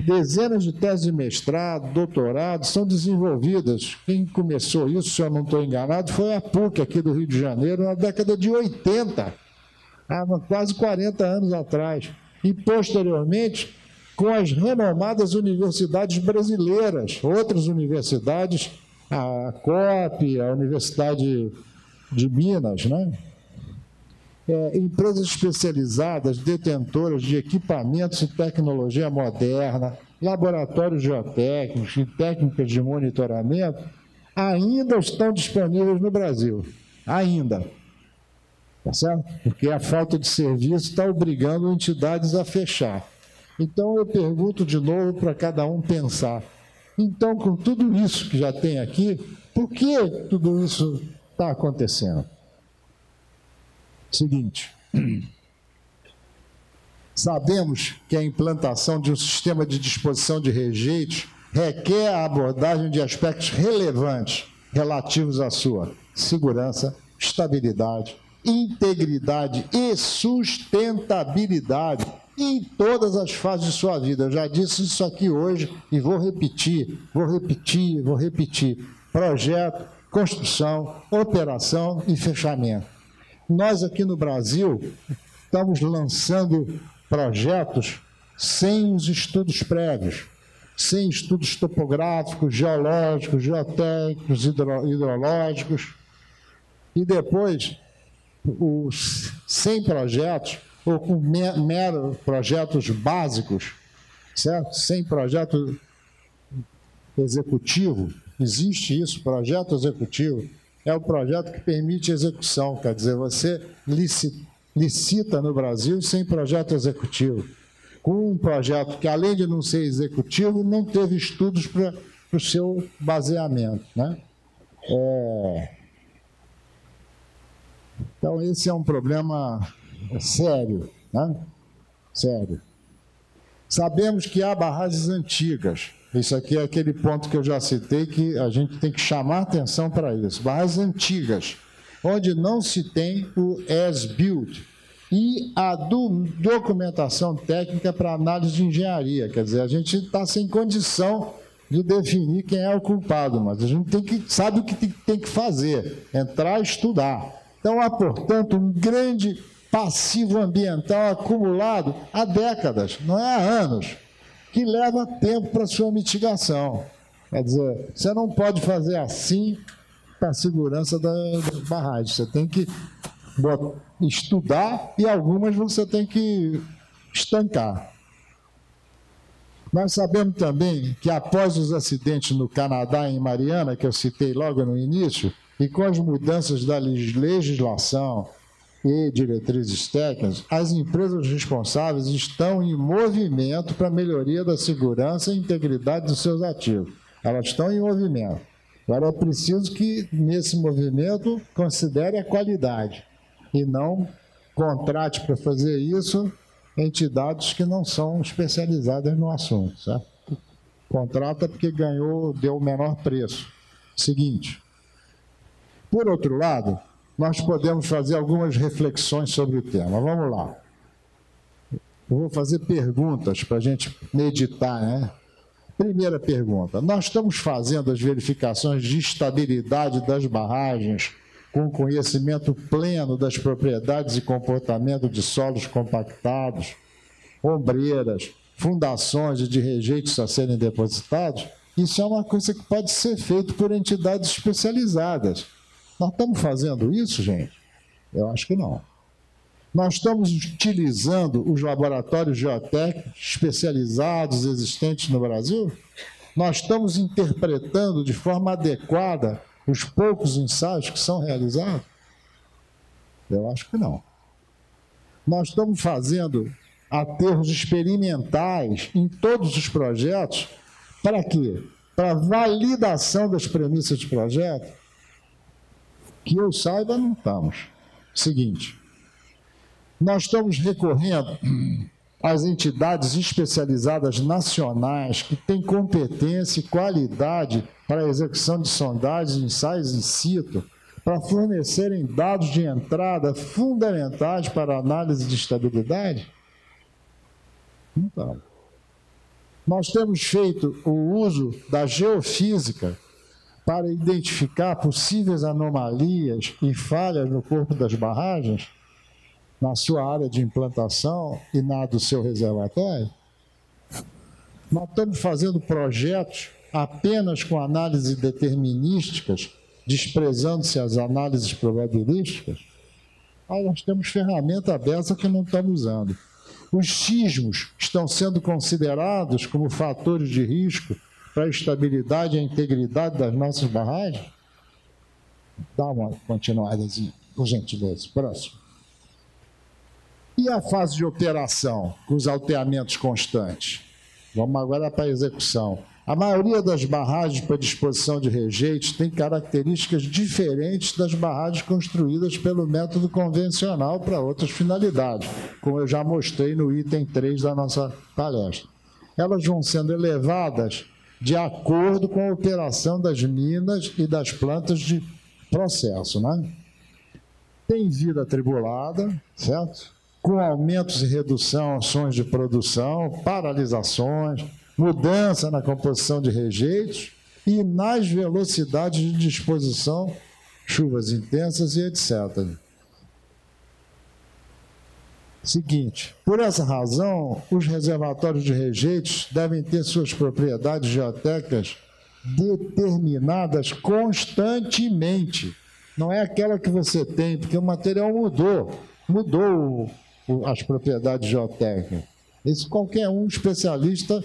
Dezenas de teses de mestrado, doutorado, são desenvolvidas. Quem começou isso, se eu não estou enganado, foi a PUC aqui do Rio de Janeiro, na década de 80, há quase 40 anos atrás. E, posteriormente, com as renomadas universidades brasileiras, outras universidades, a COP, a Universidade de Minas, né? Empresas especializadas, detentoras de equipamentos e tecnologia moderna, laboratórios geotécnicos e técnicas de monitoramento, ainda estão disponíveis no Brasil. Ainda. Tá certo? Porque a falta de serviço está obrigando entidades a fechar. Então, eu pergunto de novo para cada um pensar. Então, com tudo isso que já tem aqui, por que tudo isso está acontecendo? Seguinte, sabemos que a implantação de um sistema de disposição de rejeitos requer a abordagem de aspectos relevantes relativos à sua segurança, estabilidade, integridade e sustentabilidade em todas as fases de sua vida. Eu já disse isso aqui hoje e vou repetir. Projeto, construção, operação e fechamento. Nós aqui no Brasil estamos lançando projetos sem os estudos prévios, sem estudos topográficos, geológicos, geotécnicos, hidrológicos, e depois, sem projetos, ou com mero projetos básicos, certo? Sem projeto executivo. Existe isso, projeto executivo. É o projeto que permite execução, quer dizer, você licita no Brasil sem projeto executivo. Com um projeto que, além de não ser executivo, não teve estudos para o seu baseamento, né? Então, esse é um problema sério, né? Sério. Sabemos que há barragens antigas. Isso aqui é aquele ponto que eu já citei, que a gente tem que chamar atenção para isso. Barragens antigas, onde não se tem o as-built e a documentação técnica para análise de engenharia. Quer dizer, a gente está sem condição de definir quem é o culpado, mas a gente sabe o que tem que fazer, entrar e estudar. Então, há, portanto, um grande passivo ambiental acumulado há décadas, não é há anos, que leva tempo para sua mitigação. Quer dizer, você não pode fazer assim para a segurança das barragens. Você tem que estudar e algumas você tem que estancar. Nós sabemos também que após os acidentes no Canadá e em Mariana, que eu citei logo no início, e com as mudanças da legislação e diretrizes técnicas, as empresas responsáveis estão em movimento para a melhoria da segurança e integridade dos seus ativos. Elas estão em movimento. Agora é preciso que, nesse movimento, considere a qualidade e não contrate para fazer isso entidades que não são especializadas no assunto, certo? Contrata porque deu o menor preço. Seguinte. Por outro lado, nós podemos fazer algumas reflexões sobre o tema. Vamos lá. Eu vou fazer perguntas para a gente meditar, né? Primeira pergunta. Nós estamos fazendo as verificações de estabilidade das barragens com conhecimento pleno das propriedades e comportamento de solos compactados, ombreiras, fundações e de rejeitos a serem depositados? Isso é uma coisa que pode ser feito por entidades especializadas. Nós estamos fazendo isso, gente? Eu acho que não. Nós estamos utilizando os laboratórios geotécnicos especializados existentes no Brasil? Nós estamos interpretando de forma adequada os poucos ensaios que são realizados? Eu acho que não. Nós estamos fazendo aterros experimentais em todos os projetos. Para quê? Para validação das premissas de projeto? Que eu saiba, não estamos. Seguinte, nós estamos recorrendo às entidades especializadas nacionais que têm competência e qualidade para a execução de sondagens e ensaios in situ, para fornecerem dados de entrada fundamentais para a análise de estabilidade? Não estamos. Nós temos feito o uso da geofísica para identificar possíveis anomalias e falhas no corpo das barragens, na sua área de implantação e na do seu reservatório? Nós estamos fazendo projetos apenas com análises determinísticas, desprezando-se as análises probabilísticas? Aí nós temos ferramenta aberta que não estamos usando. Os sismos estão sendo considerados como fatores de risco para a estabilidade e a integridade das nossas barragens? Dá uma continuadazinha, por gentileza. Próximo. E a fase de operação, com os alteamentos constantes? Vamos agora para a execução. A maioria das barragens para disposição de rejeitos tem características diferentes das barragens construídas pelo método convencional para outras finalidades, como eu já mostrei no item 3 da nossa palestra. Elas vão sendo elevadas de acordo com a operação das minas e das plantas de processo, né? Tem vida atribulada, certo? Com aumentos e reduções de produção, paralisações, mudança na composição de rejeitos e nas velocidades de disposição, chuvas intensas e etc. Seguinte, por essa razão, os reservatórios de rejeitos devem ter suas propriedades geotécnicas determinadas constantemente. Não é aquela que você tem, porque o material mudou as propriedades geotécnicas. Isso qualquer um especialista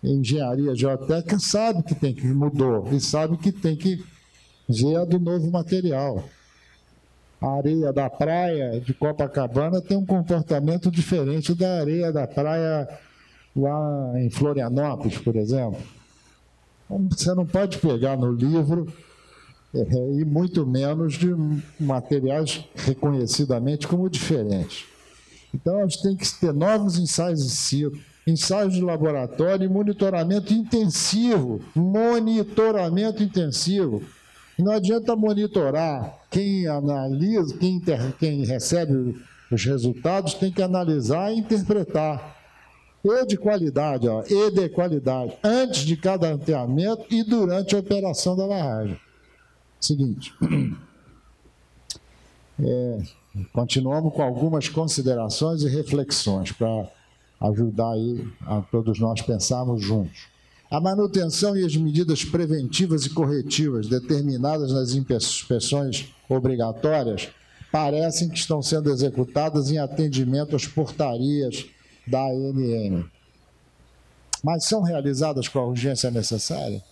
em engenharia geotécnica sabe que mudou e sabe que tem que ver a do novo material. A areia da praia de Copacabana tem um comportamento diferente da areia da praia lá em Florianópolis, por exemplo. Você não pode pegar no livro e muito menos de materiais reconhecidamente como diferentes. Então, a gente tem que ter novos ensaios in situ, ensaios de laboratório e monitoramento intensivo. Monitoramento intensivo. E não adianta monitorar. Quem analisa, quem recebe os resultados tem que analisar e interpretar. E de qualidade, antes de cada aterramento e durante a operação da barragem. Seguinte, continuamos com algumas considerações e reflexões para ajudar aí a todos nós pensarmos juntos. A manutenção e as medidas preventivas e corretivas determinadas nas inspeções obrigatórias parecem que estão sendo executadas em atendimento às portarias da ANM. Mas são realizadas com a urgência necessária?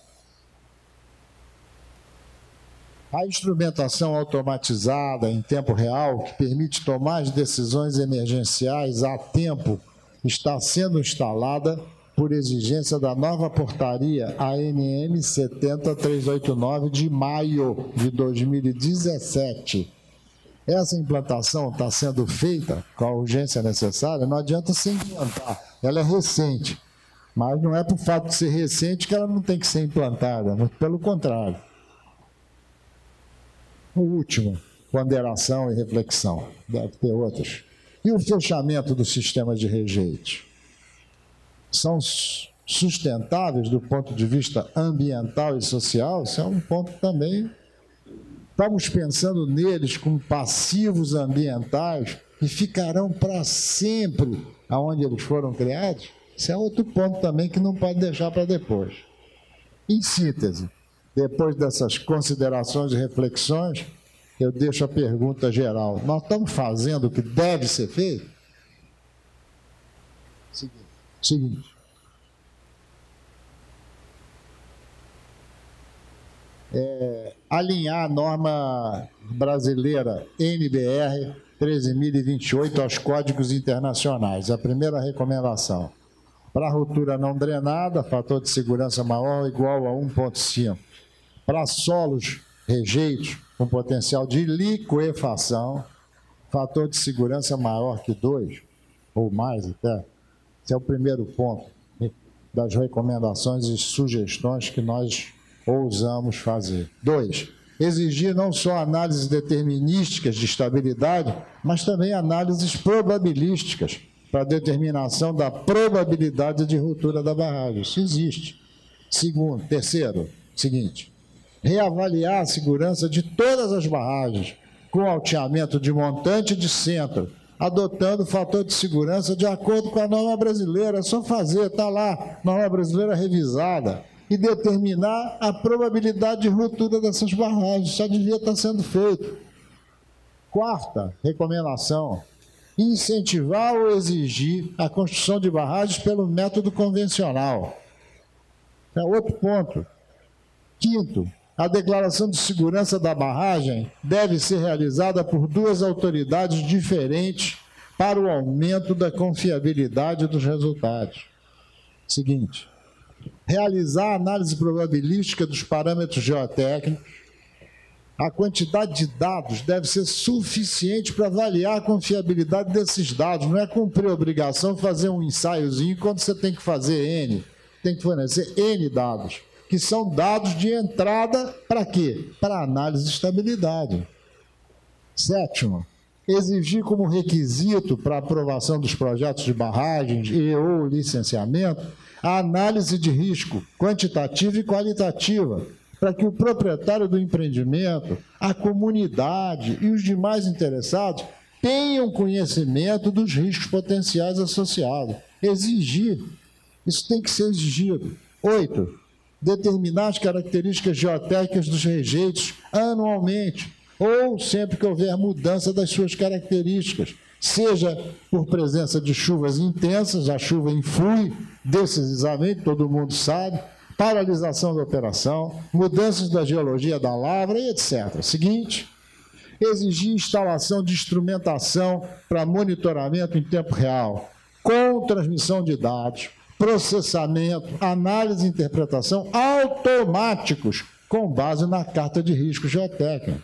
A instrumentação automatizada em tempo real, que permite tomar as decisões emergenciais a tempo, está sendo instalada por exigência da nova portaria ANM 70389 de maio de 2017. Essa implantação está sendo feita com a urgência necessária, não adianta se implantar, ela é recente, mas não é por fato de ser recente que ela não tem que ser implantada, pelo contrário. O último, ponderação e reflexão, deve ter outras. E o fechamento do sistema de rejeitos? São sustentáveis do ponto de vista ambiental e social? Isso é um ponto também. Estamos pensando neles como passivos ambientais que ficarão para sempre aonde eles foram criados? Isso é outro ponto também que não pode deixar para depois. Em síntese, depois dessas considerações e reflexões, eu deixo a pergunta geral. Nós estamos fazendo o que deve ser feito? Seguinte. Alinhar a norma brasileira NBR 13.028 aos códigos internacionais. A primeira recomendação. Para ruptura não drenada, fator de segurança maior ou igual a 1,5. Para solos rejeitos com potencial de liquefação, fator de segurança maior que 2, ou mais até. Esse é o primeiro ponto das recomendações e sugestões que nós ousamos fazer. 2, exigir não só análises determinísticas de estabilidade, mas também análises probabilísticas para a determinação da probabilidade de ruptura da barragem. Isso existe. Terceiro, seguinte, reavaliar a segurança de todas as barragens, com alteamento de montante e de centro, adotando o fator de segurança de acordo com a norma brasileira. É só fazer, está lá, norma brasileira revisada, e determinar a probabilidade de ruptura dessas barragens. Já devia estar sendo feito. Quarta recomendação, incentivar ou exigir a construção de barragens pelo método convencional. É outro ponto. Quinto, a declaração de segurança da barragem deve ser realizada por 2 autoridades diferentes para o aumento da confiabilidade dos resultados. Seguinte, realizar a análise probabilística dos parâmetros geotécnicos. A quantidade de dados deve ser suficiente para avaliar a confiabilidade desses dados. Não é cumprir a obrigação de fazer um ensaiozinho quando você tem que fazer N. Tem que fornecer N dados, que são dados de entrada para quê? Para análise de estabilidade. Sétimo, exigir como requisito para aprovação dos projetos de barragens e ou licenciamento a análise de risco quantitativa e qualitativa, para que o proprietário do empreendimento, a comunidade e os demais interessados tenham conhecimento dos riscos potenciais associados. Exigir. Isso tem que ser exigido. 8. Determinar as características geotécnicas dos rejeitos anualmente, ou sempre que houver mudança das suas características, seja por presença de chuvas intensas, a chuva influi decisivamente, todo mundo sabe, paralisação da operação, mudanças da geologia da lavra, e etc. Seguinte, exigir instalação de instrumentação para monitoramento em tempo real, com transmissão de dados, processamento, análise e interpretação automáticos, com base na carta de risco geotécnico.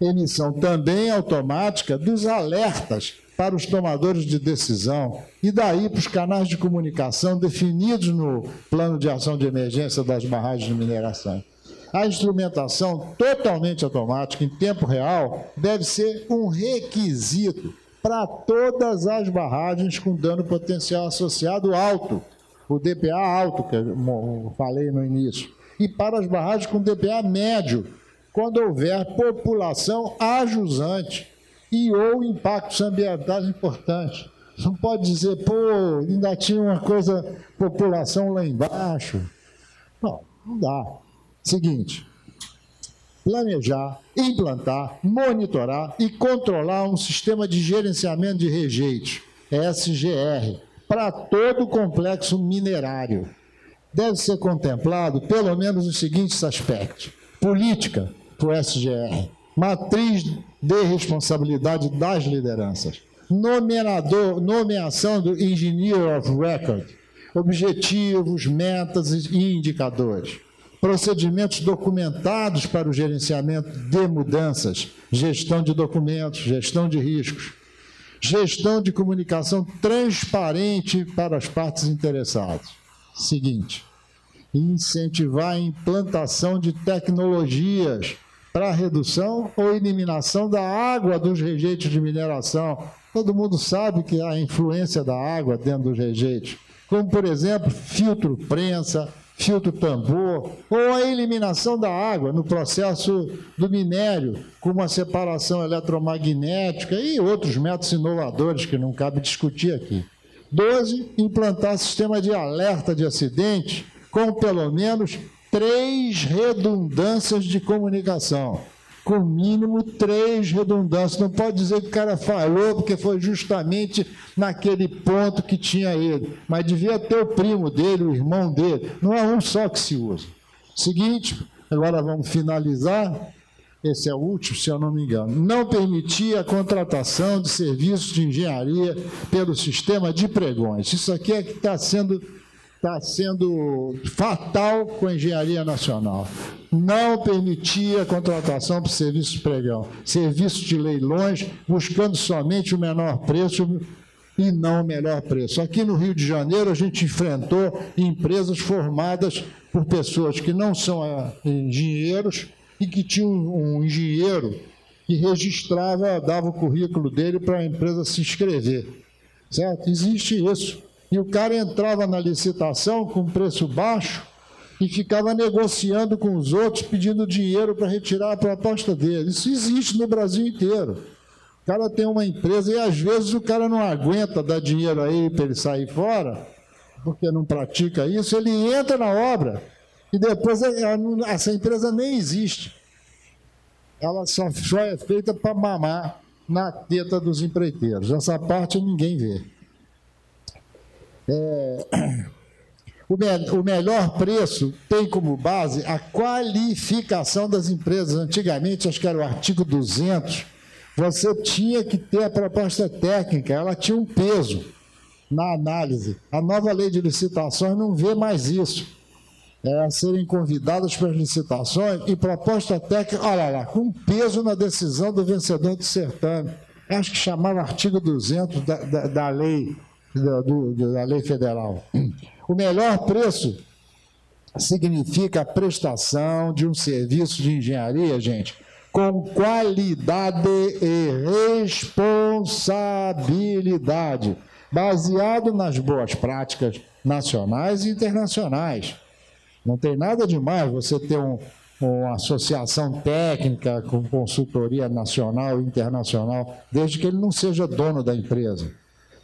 Emissão também automática dos alertas para os tomadores de decisão e daí para os canais de comunicação definidos no plano de ação de emergência das barragens de mineração. A instrumentação totalmente automática, em tempo real, deve ser um requisito para todas as barragens com dano potencial associado alto, o DPA alto, que eu falei no início, e para as barragens com DPA médio, quando houver população ajusante e ou impactos ambientais importantes. Não pode dizer, pô, ainda tinha uma coisa, população lá embaixo. Não, não dá. Seguinte, planejar, implantar, monitorar e controlar um sistema de gerenciamento de rejeitos, SGR, para todo o complexo minerário. Deve ser contemplado pelo menos os seguintes aspectos. Política para o SGR, matriz de responsabilidade das lideranças, nomeação do Engineer of Record, objetivos, metas e indicadores, procedimentos documentados para o gerenciamento de mudanças, gestão de documentos, gestão de riscos, gestão de comunicação transparente para as partes interessadas. Seguinte, incentivar a implantação de tecnologias para a redução ou eliminação da água dos rejeitos de mineração. Todo mundo sabe que há a influência da água dentro dos rejeitos, como, por exemplo, filtro prensa, filtro tambor, ou a eliminação da água no processo do minério, com uma separação eletromagnética e outros métodos inovadores que não cabe discutir aqui. 12, implantar sistema de alerta de acidente com pelo menos 3 redundâncias de comunicação. Com mínimo 3 redundâncias. Não pode dizer que o cara falhou porque foi justamente naquele ponto que tinha ele. Mas devia ter o primo dele, o irmão dele. Não é um só que se usa. Seguinte, agora vamos finalizar. Esse é o último, se eu não me engano. Não permitir a contratação de serviços de engenharia pelo sistema de pregões. Isso aqui é que está sendo fatal com a engenharia nacional. Não permitir a contratação por serviço de pregão, serviço de leilões, buscando somente o menor preço e não o melhor preço. Aqui no Rio de Janeiro, a gente enfrentou empresas formadas por pessoas que não são engenheiros e que tinham um engenheiro que registrava, dava o currículo dele para a empresa se inscrever. Certo? Existe isso. E o cara entrava na licitação com preço baixo e ficava negociando com os outros, pedindo dinheiro para retirar a proposta dele. Isso existe no Brasil inteiro. O cara tem uma empresa e, às vezes, o cara não aguenta dar dinheiro aí para ele sair fora, porque não pratica isso, ele entra na obra e depois essa empresa nem existe. Ela só é feita para mamar na teta dos empreiteiros. Essa parte ninguém vê. O melhor preço tem como base a qualificação das empresas. Antigamente, acho que era o artigo 200, você tinha que ter a proposta técnica, ela tinha um peso na análise. A nova lei de licitações não vê mais isso. A serem convidadas para as licitações e proposta técnica, olha lá, com peso na decisão do vencedor do certame. Acho que chamava artigo 200 da lei. Da lei federal. O melhor preço significa a prestação de um serviço de engenharia, gente, com qualidade e responsabilidade, baseado nas boas práticas nacionais e internacionais. Não tem nada demais você ter uma associação técnica com consultoria nacional e internacional, desde que ele não seja dono da empresa,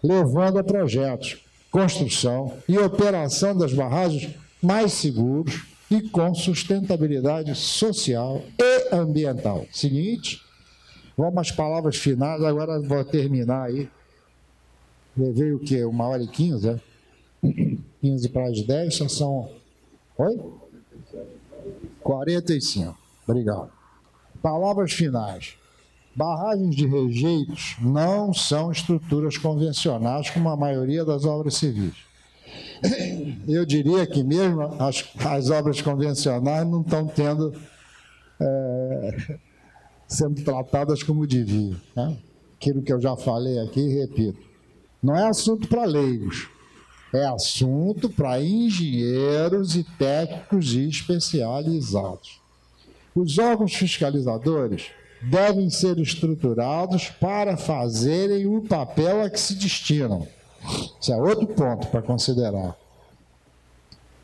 levando a projetos, construção e operação das barragens mais seguros e com sustentabilidade social e ambiental. Seguinte, vamos às palavras finais, agora vou terminar aí. Levei o quê? 1h15, né? 15 para as 10, só são... Oi? 45. Obrigado. Palavras finais. Barragens de rejeitos não são estruturas convencionais como a maioria das obras civis. Eu diria que mesmo as obras convencionais não estão sendo tratadas como deviam, né? Aquilo que eu já falei aqui, repito. Não é assunto para leigos, é assunto para engenheiros e técnicos especializados. Os órgãos fiscalizadores devem ser estruturados para fazerem o papel a que se destinam. Esse é outro ponto para considerar.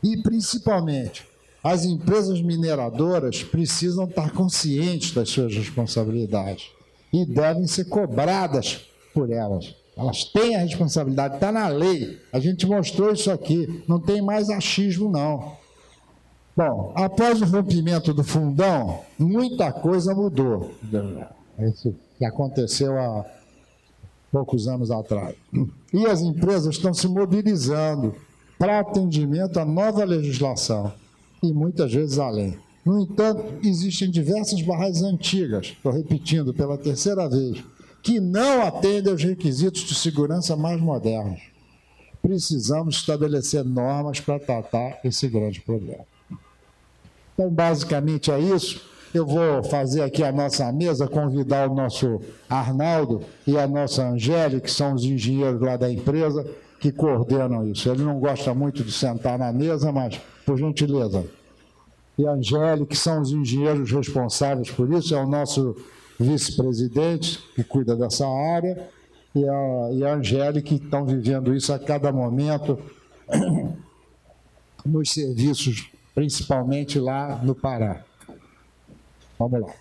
E, principalmente, as empresas mineradoras precisam estar conscientes das suas responsabilidades e devem ser cobradas por elas. Elas têm a responsabilidade, está na lei. A gente mostrou isso aqui, não tem mais achismo, não. Bom, após o rompimento do fundão, muita coisa mudou. Isso que aconteceu há poucos anos atrás. E as empresas estão se mobilizando para atendimento à nova legislação, e muitas vezes além. No entanto, existem diversas barragens antigas, estou repetindo pela terceira vez, que não atendem aos requisitos de segurança mais modernos. Precisamos estabelecer normas para tratar esse grande problema. Então, basicamente é isso. Eu vou fazer aqui a nossa mesa, convidar o nosso Arnaldo e a nossa Angélica, que são os engenheiros lá da empresa, que coordenam isso. Ele não gosta muito de sentar na mesa, mas, por gentileza. E a Angélica, que são os engenheiros responsáveis por isso, é o nosso vice-presidente, que cuida dessa área, e a Angélica, que estão vivendo isso a cada momento nos serviços, principalmente lá no Pará. Vamos lá.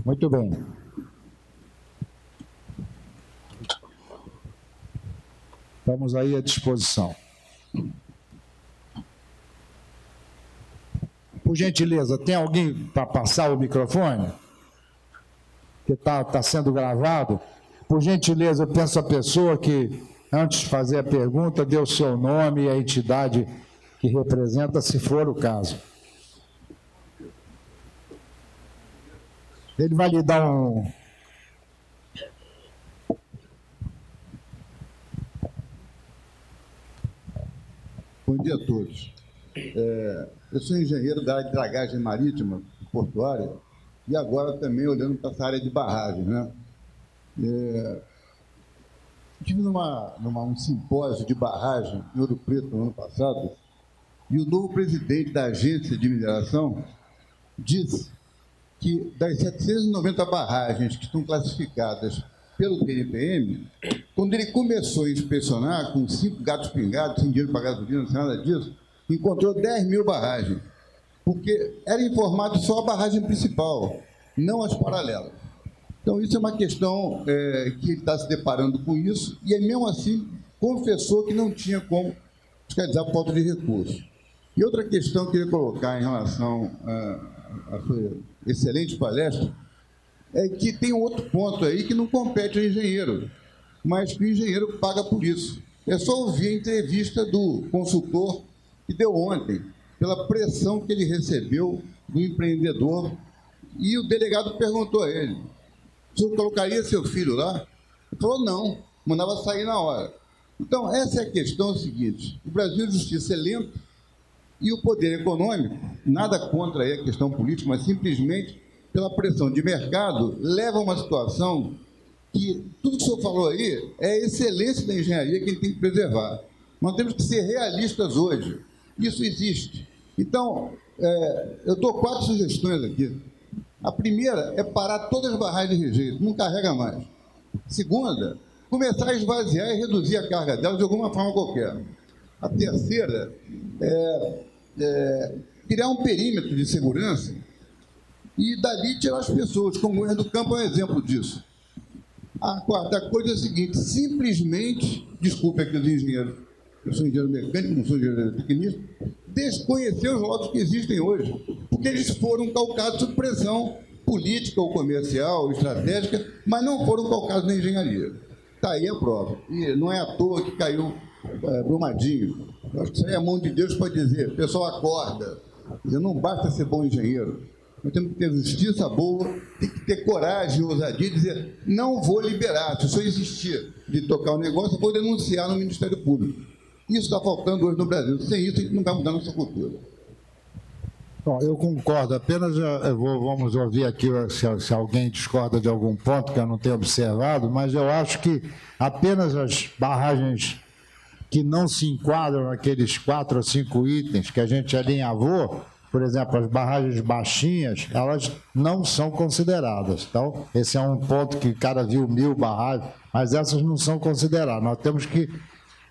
Muito bem. Estamos aí à disposição. Por gentileza, tem alguém para passar o microfone? Que está sendo gravado? Por gentileza, eu peço à pessoa que, antes de fazer a pergunta, dê o seu nome e a entidade que representa, se for o caso. Ele vai lhe dar um... Bom dia a todos. Eu sou engenheiro da área de dragagem marítima portuária e agora também olhando para essa área de barragem, né? Estive num simpósio de barragem em Ouro Preto no ano passado e o novo presidente da agência de mineração disse que das 790 barragens que estão classificadas pelo TNPM, quando ele começou a inspecionar com 5 gatos pingados, sem dinheiro para gasolina, sem nada disso, encontrou 10 mil barragens, porque era informado só a barragem principal, não as paralelas. Então, isso é uma questão que ele está se deparando com isso, e mesmo assim confessou que não tinha como fiscalizar por falta de recursos. E outra questão que eu queria colocar em relação a sua excelente palestra é que tem outro ponto aí que não compete ao engenheiro, mas que o engenheiro paga por isso. É só ouvir a entrevista do consultor que deu ontem, pela pressão que ele recebeu do empreendedor, e o delegado perguntou a ele: o senhor colocaria seu filho lá? Ele falou não, mandava sair na hora. Então, essa é a questão seguinte: o Brasil de Justiça é lento e o poder econômico, nada contra aí a questão política, mas simplesmente pela pressão de mercado, leva a uma situação que tudo que o senhor falou aí é a excelência da engenharia que ele tem que preservar. Nós temos que ser realistas hoje. Isso existe. Então, eu dou 4 sugestões aqui. A primeira é parar todas as barragens de rejeito, não carrega mais. Segunda, começar a esvaziar e reduzir a carga delas de alguma forma qualquer. A terceira é criar um perímetro de segurança e dali tirar as pessoas. Como o Governo do Campo é um exemplo disso. A quarta coisa é a seguinte, simplesmente, desculpe aqui os engenheiros, eu sou engenheiro mecânico, não sou engenheiro tecnista, desconhecer os lotes que existem hoje, porque eles foram calcados sob pressão política ou comercial, estratégica, mas não foram calcados na engenharia. Está aí a prova. E não é à toa que caiu Brumadinho. Eu acho que isso aí é a mão de Deus para dizer, o pessoal acorda. Quer dizer, não basta ser bom engenheiro. Nós temos que ter justiça boa, tem que ter coragem e ousadia de dizer, não vou liberar. Se o senhor insistir de tocar o negócio, eu vou denunciar no Ministério Público. Isso está faltando hoje no Brasil. Sem isso, a gente não vai mudar a nossa cultura. Bom, eu concordo. Apenas vamos ouvir aqui se alguém discorda de algum ponto que eu não tenho observado, mas eu acho que apenas as barragens que não se enquadram naqueles 4 ou 5 itens que a gente alinhavou, por exemplo, as barragens baixinhas, elas não são consideradas. Então, esse é um ponto que o cara viu 1000 barragens, mas essas não são consideradas. Nós temos que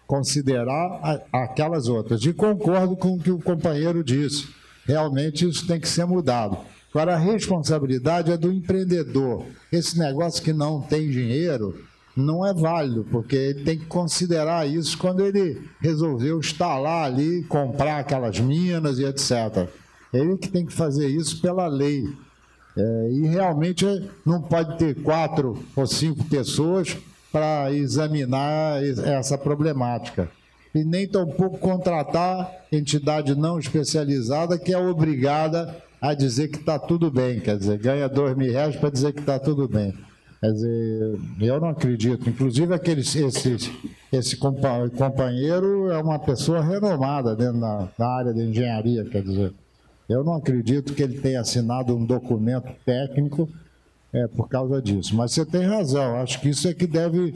considerar aquelas outras. E concordo com o que o companheiro disse. Realmente isso tem que ser mudado. Agora, a responsabilidade é do empreendedor. Esse negócio que não tem dinheiro não é válido, porque ele tem que considerar isso quando ele resolveu instalar ali, comprar aquelas minas e etc. Ele que tem que fazer isso pela lei. E realmente não pode ter 4 ou 5 pessoas para examinar essa problemática. E nem tampouco contratar entidade não especializada que é obrigada a dizer que está tudo bem, quer dizer, ganha R$2.000 para dizer que está tudo bem. Quer dizer, eu não acredito. Inclusive, esse companheiro é uma pessoa renomada dentro da área de engenharia, quer dizer, eu não acredito que ele tenha assinado um documento técnico por causa disso. Mas você tem razão, acho que isso é que deve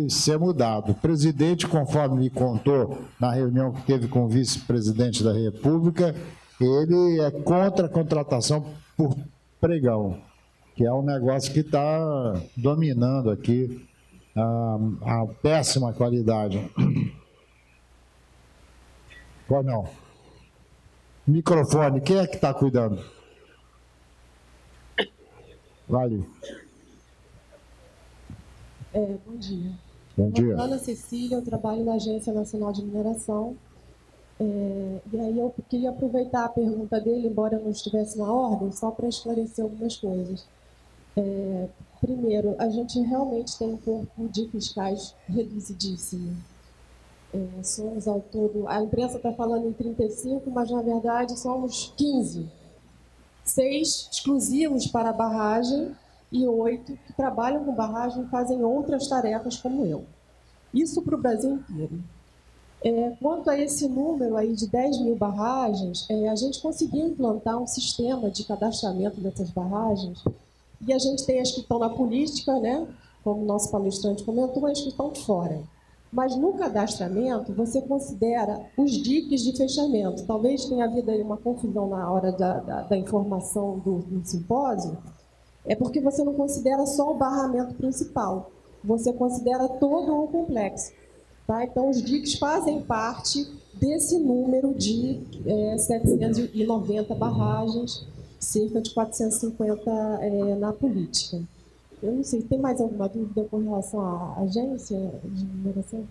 ser mudado. O presidente, conforme me contou na reunião que teve com o vice-presidente da República, ele é contra a contratação por pregão, que é um negócio que está dominando aqui a péssima qualidade. Qual não? Microfone, quem é que está cuidando? Vale. Bom dia. Bom dia. Ana Cecília, eu trabalho na Agência Nacional de Mineração. E aí eu queria aproveitar a pergunta dele, embora eu não estivesse na ordem, só para esclarecer algumas coisas. Primeiro, a gente realmente tem um corpo de fiscais reduzidíssimo. Somos ao todo, a imprensa está falando em 35, mas na verdade somos 15. 6 exclusivos para a barragem e 8 que trabalham com barragem e fazem outras tarefas como eu. Isso para o Brasil inteiro. Quanto a esse número aí de 10.000 barragens, a gente conseguiu implantar um sistema de cadastramento dessas barragens e a gente tem as que estão na política, né, como o nosso palestrante comentou, as que estão fora. Mas no cadastramento, você considera os diques de fechamento. Talvez tenha havido aí uma confusão na hora da informação do simpósio, porque você não considera só o barramento principal, você considera todo o complexo. Tá? Então, os diques fazem parte desse número de 790 barragens, cerca de 450 na política. Eu não sei, tem mais alguma dúvida com relação à agência de mineração?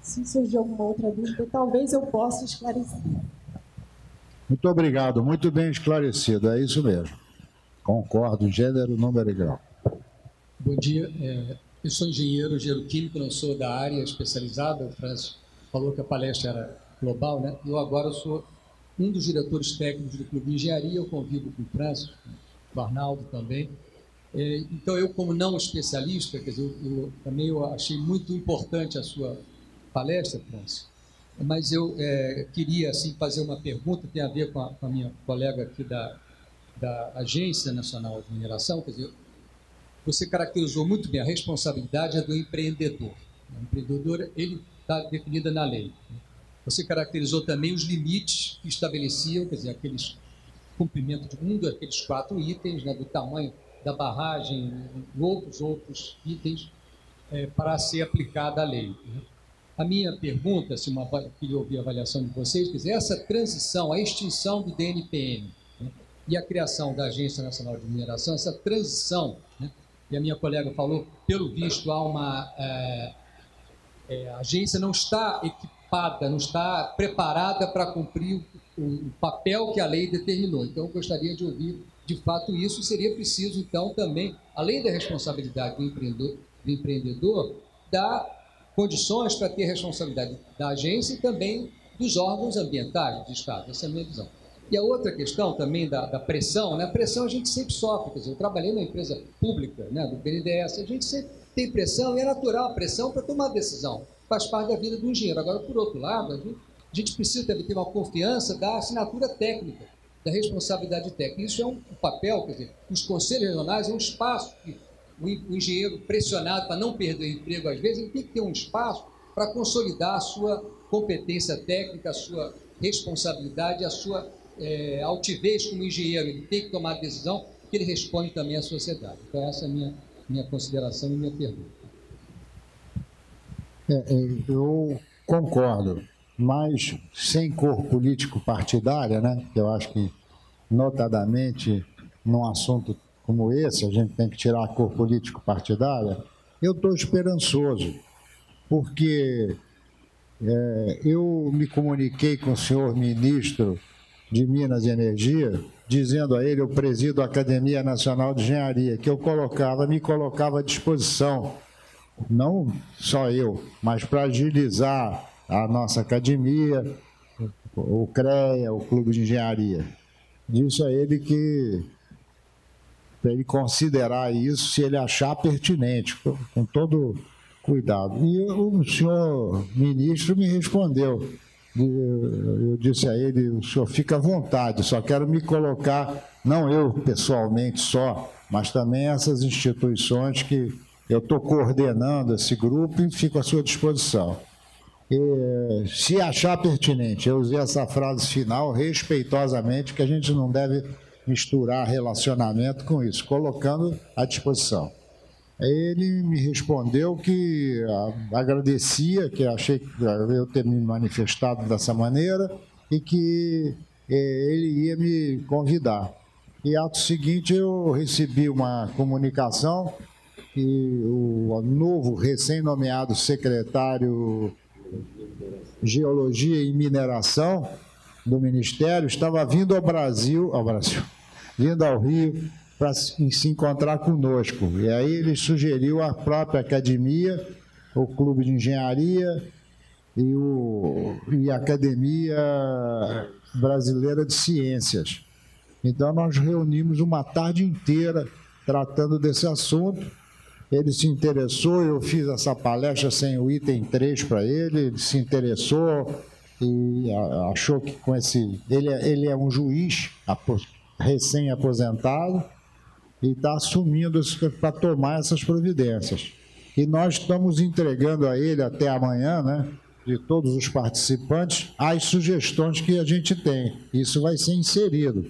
Se surgir alguma outra dúvida, talvez eu possa esclarecer. Muito obrigado, muito bem esclarecido, é isso mesmo. Concordo, gênero, número e grau. Bom dia, eu sou engenheiro químico, não sou da área especializada. O Francis falou que a palestra era global, né? Eu agora sou um dos diretores técnicos do Clube de Engenharia, eu convivo com o Francis, com o Arnaldo também. Então, eu como não especialista, quer dizer, eu achei muito importante a sua palestra, Francis, mas eu queria assim, fazer uma pergunta, tem a ver com a minha colega aqui da Agência Nacional de Mineração. Quer dizer, você caracterizou muito bem a responsabilidade do empreendedor. O empreendedor, ele está definida na lei. Você caracterizou também os limites que estabeleciam, quer dizer, aqueles cumprimento de um daqueles 4 itens, né, do tamanho da barragem, outros itens, para ser aplicada a lei. A minha pergunta, queria ouvir a avaliação de vocês, quer dizer, essa transição, a extinção do DNPM, né, e a criação da Agência Nacional de Mineração, essa transição, né, e a minha colega falou, pelo visto, há uma... a agência não está equipada, não está preparada para cumprir o papel que a lei determinou. Então, eu gostaria de ouvir, de fato, isso. Seria preciso, então, também, além da responsabilidade do empreendedor, dar condições para ter responsabilidade da agência e também dos órgãos ambientais do Estado. Essa é a minha visão. E a outra questão também da pressão, né? A pressão a gente sempre sofre. Quer dizer, eu trabalhei numa empresa pública, né, do BNDES, a gente sempre tem pressão, e é natural a pressão para tomar decisão. Faz parte da vida do engenheiro. Agora, por outro lado, a gente precisa também ter uma confiança da assinatura técnica, da responsabilidade técnica. Isso é um papel, quer dizer, os conselhos regionais é um espaço que o engenheiro pressionado para não perder o emprego, às vezes, ele tem que ter um espaço para consolidar a sua competência técnica, a sua responsabilidade, a sua altivez como engenheiro. Ele tem que tomar a decisão que ele responde também à sociedade. Então, essa é a minha consideração e minha pergunta. Eu concordo, mas sem cor político-partidária, né? Eu acho que, notadamente, num assunto como esse, a gente tem que tirar a cor político-partidária. Eu estou esperançoso, porque eu me comuniquei com o senhor ministro de Minas e Energia, dizendo a ele, eu presido a Academia Nacional de Engenharia, que eu me colocava à disposição, não só eu, mas para agilizar a nossa academia, o CREA, o Clube de Engenharia. Disse a ele que, para ele considerar isso, se ele achar pertinente, com todo cuidado. E o senhor ministro me respondeu. Eu disse a ele, o senhor fica à vontade, só quero me colocar, não eu pessoalmente só, mas também essas instituições que eu estou coordenando esse grupo e fico à sua disposição. E, se achar pertinente, eu usei essa frase final respeitosamente, que a gente não deve misturar relacionamento com isso, colocando à disposição. Ele me respondeu que agradecia, que achei que eu ter me manifestado dessa maneira e que ele ia me convidar. E, ato seguinte, eu recebi uma comunicação que o novo recém-nomeado secretário de Geologia e Mineração do Ministério estava vindo vindo ao Rio para se encontrar conosco. E aí ele sugeriu a própria academia, o Clube de Engenharia e a Academia Brasileira de Ciências. Então, nós reunimos uma tarde inteira tratando desse assunto. Ele se interessou, eu fiz essa palestra sem o item 3 para ele se interessou e achou que com esse... Ele é um juiz recém-aposentado e está assumindo para tomar essas providências. E nós estamos entregando a ele até amanhã, né, de todos os participantes, as sugestões que a gente tem. Isso vai ser inserido.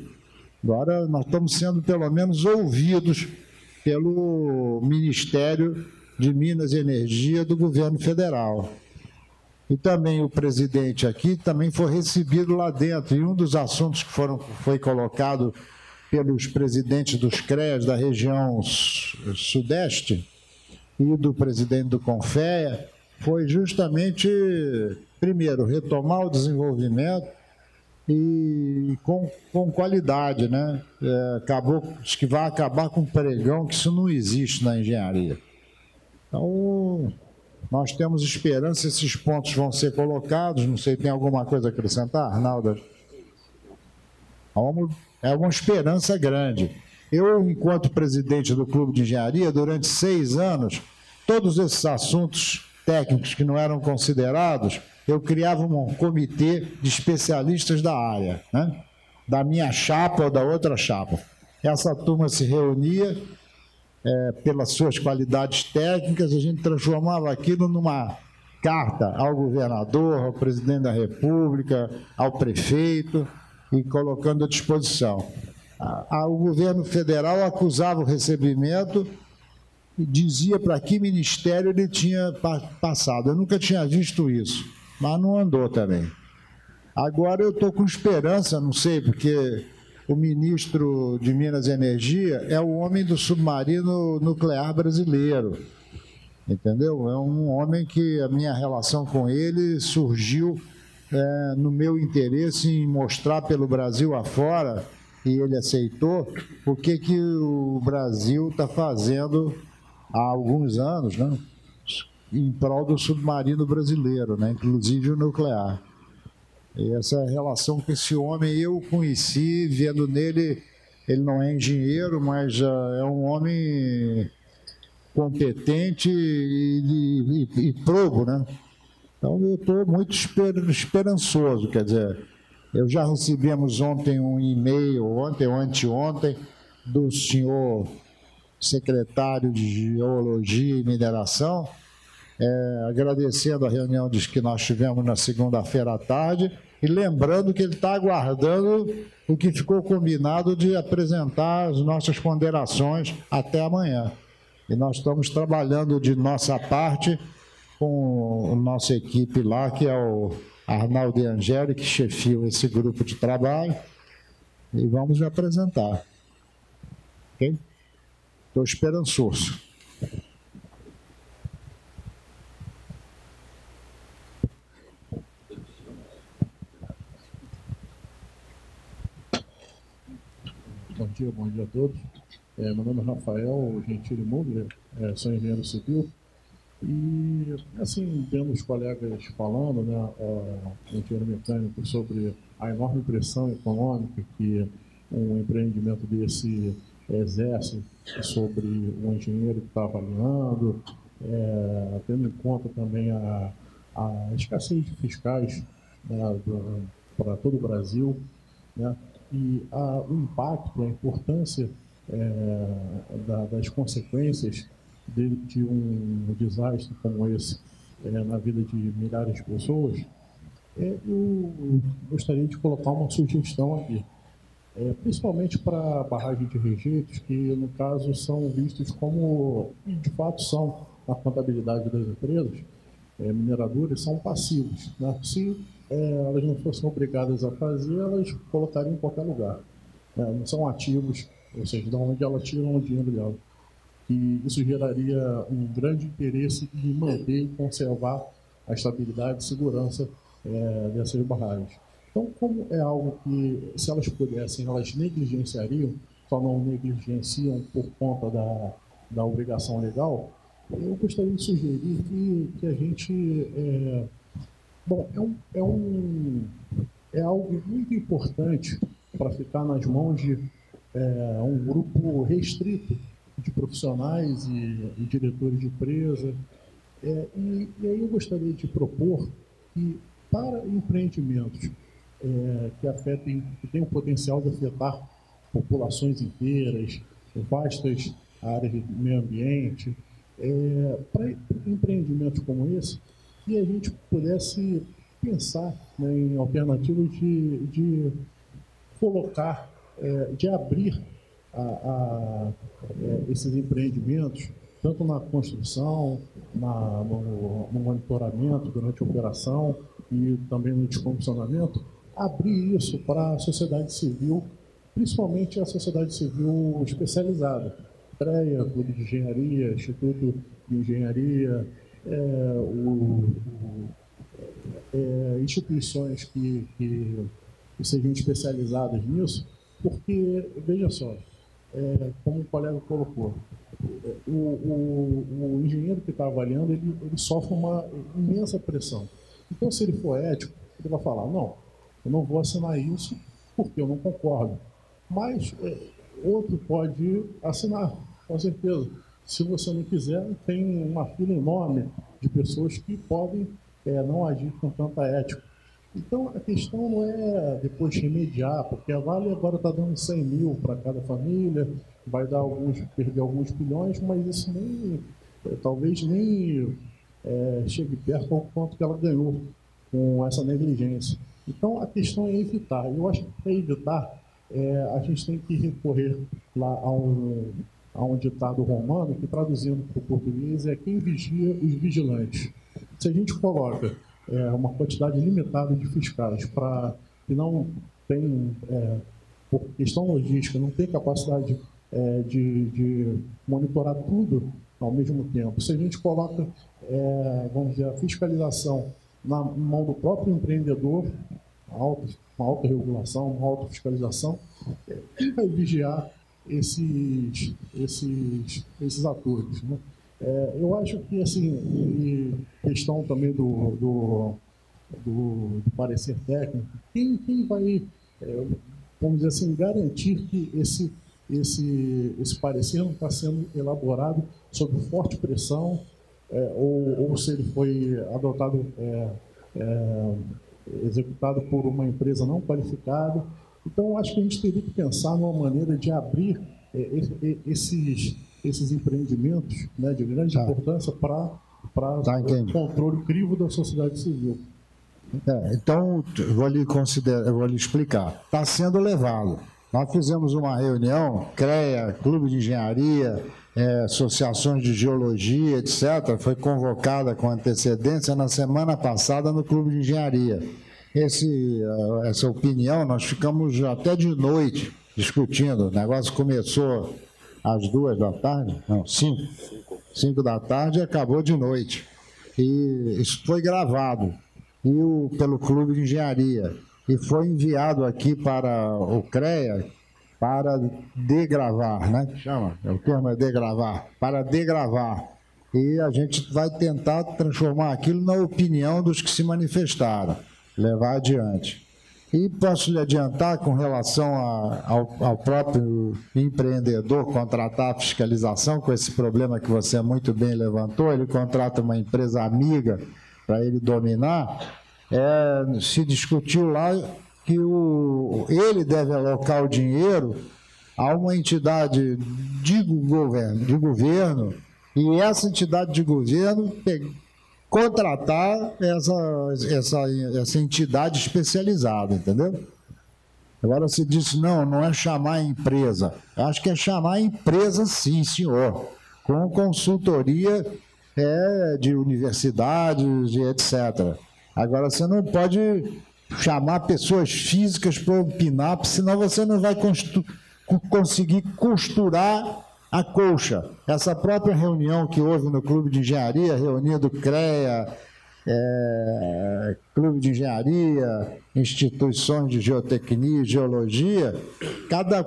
Agora, nós estamos sendo, pelo menos, ouvidos pelo Ministério de Minas e Energia do Governo Federal. E também o presidente aqui também foi recebido lá dentro. E um dos assuntos que foi colocado pelos presidentes dos CREAs da região sudeste e do presidente do CONFEA foi justamente, primeiro, retomar o desenvolvimento e com qualidade, né? Acho que vai acabar com um pregão, que isso não existe na engenharia. Então, nós temos esperança, esses pontos vão ser colocados. Não sei, tem alguma coisa a acrescentar, Arnaldo? É uma esperança grande. Eu, enquanto presidente do Clube de Engenharia, durante 6 anos, todos esses assuntos técnicos que não eram considerados, eu criava um comitê de especialistas da área, né? Da minha chapa ou da outra chapa. Essa turma se reunia pelas suas qualidades técnicas, a gente transformava aquilo carta ao governador, ao presidente da República, ao prefeito, e colocando à disposição. O governo federal acusava o recebimento e dizia para que ministério ele tinha passado. Eu nunca tinha visto isso, mas não andou também. Agora eu estou com esperança, não sei, porque o ministro de Minas e Energia é o homem do submarino nuclear brasileiro, entendeu? É um homem que a minha relação com ele surgiu no meu interesse em mostrar pelo Brasil afora, e ele aceitou, o que o Brasil está fazendo há alguns anos, né, em prol do submarino brasileiro, né, inclusive o nuclear. E essa relação com esse homem eu conheci, vendo nele, ele não é engenheiro, mas é um homem competente e probo, né? Então eu estou muito esperançoso, quer dizer, já recebemos ontem um e-mail, ontem ou anteontem, do senhor secretário de Geologia e Mineração, agradecendo a reunião que nós tivemos na segunda-feira à tarde e lembrando que ele está aguardando o que ficou combinado de apresentar as nossas ponderações até amanhã. E nós estamos trabalhando de nossa parte com a nossa equipe lá, que é o Arnaldo Angeli, que chefia esse grupo de trabalho, e vamos apresentar. Ok? Estou esperançoso. Bom dia a todos. Meu nome é Rafael Gentili Mugler, sou engenheiro civil. E, assim, vendo os colegas falando, né, engenheiro mecânico, sobre a enorme pressão econômica que um empreendimento desse exerce sobre o engenheiro que está avaliando, tendo em conta também a escassez de fiscais, né, para todo o Brasil, né, e o impacto, a importância das consequências de um desastre como esse na vida de milhares de pessoas, eu gostaria de colocar uma sugestão aqui, principalmente para a barragem de rejeitos, que no caso são vistos como, e de fato são, na contabilidade das empresas mineradoras, são passivos, né? Se elas não fossem obrigadas a fazer, elas colocariam em qualquer lugar, né? Não são ativos, ou seja, de onde elas tiram o dinheiro dela. E isso geraria um grande interesse em manter e conservar a estabilidade e segurança dessas barragens. Então, como é algo que, se elas pudessem, elas negligenciariam, só não negligenciam por conta da obrigação legal, eu gostaria de sugerir que a gente... é algo muito importante para ficar nas mãos de um grupo restrito de profissionais e diretores de empresa. E aí eu gostaria de propor que, para empreendimentos que têm o potencial de afetar populações inteiras, vastas áreas de meio ambiente, para empreendimentos como esse, que a gente pudesse pensar, né, em alternativas de colocar, de abrir esses empreendimentos, tanto na construção, no monitoramento durante a operação e também no descomissionamento, abrir isso para a sociedade civil, principalmente a sociedade civil especializada, CREA, Clube de Engenharia, Instituto de Engenharia, instituições que sejam especializadas nisso, porque, veja só, como o colega colocou, o engenheiro que está avaliando, ele sofre uma imensa pressão. Então, se ele for ético, ele vai falar, não, eu não vou assinar isso porque eu não concordo. Mas outro pode assinar, com certeza. Se você não quiser, tem uma fila enorme de pessoas que podem não agir com tanta ética. Então, a questão não é depois remediar, porque a Vale agora está dando 100 mil para cada família, vai dar perder alguns bilhões, mas isso talvez nem chegue perto ao quanto que ela ganhou com essa negligência. Então, a questão é evitar. Eu acho que para evitar, a gente tem que recorrer lá a um ditado romano, que traduzindo para o português é quem vigia os vigilantes. Se a gente coloca uma quantidade limitada de fiscais que não tem, por questão logística, não tem capacidade de monitorar tudo ao mesmo tempo. Se a gente coloca, vamos dizer, a fiscalização na mão do próprio empreendedor, uma alta regulação, uma alta fiscalização, quem vai vigiar esses atores, né? Eu acho que, assim, questão também do parecer técnico, quem vai, vamos dizer assim, garantir que esse parecer não está sendo elaborado sob forte pressão, ou se ele foi adotado, executado por uma empresa não qualificada. Então, acho que a gente teria que pensar numa maneira de abrir esses empreendimentos, né, de grande importância para o controle crivo da sociedade civil. Então, eu vou lhe explicar. Está sendo levado. Nós fizemos uma reunião, CREA, Clube de Engenharia, associações de geologia, etc., foi convocada com antecedência na semana passada no Clube de Engenharia. Essa opinião, nós ficamos até de noite discutindo. O negócio começou às 2 da tarde, não, 5 da tarde, e acabou de noite. E isso foi gravado pelo Clube de Engenharia e foi enviado aqui para o CREA para degravar, né? O termo é degravar, para degravar. E a gente vai tentar transformar aquilo na opinião dos que se manifestaram, levar adiante. E posso lhe adiantar, com relação ao próprio empreendedor contratar a fiscalização, com esse problema que você muito bem levantou, ele contrata uma empresa amiga para ele dominar, se discutiu lá que ele deve alocar o dinheiro a uma entidade de governo, e essa entidade de governo contratar essa entidade especializada, entendeu? Agora se disse, não é chamar a empresa. Eu acho que é chamar a empresa, sim, senhor, com consultoria de universidades e etc. Agora você não pode chamar pessoas físicas para opinar, senão você não vai conseguir costurar a colcha. Essa própria reunião que houve no Clube de Engenharia, reunindo CREA, Clube de Engenharia, instituições de geotecnia e geologia,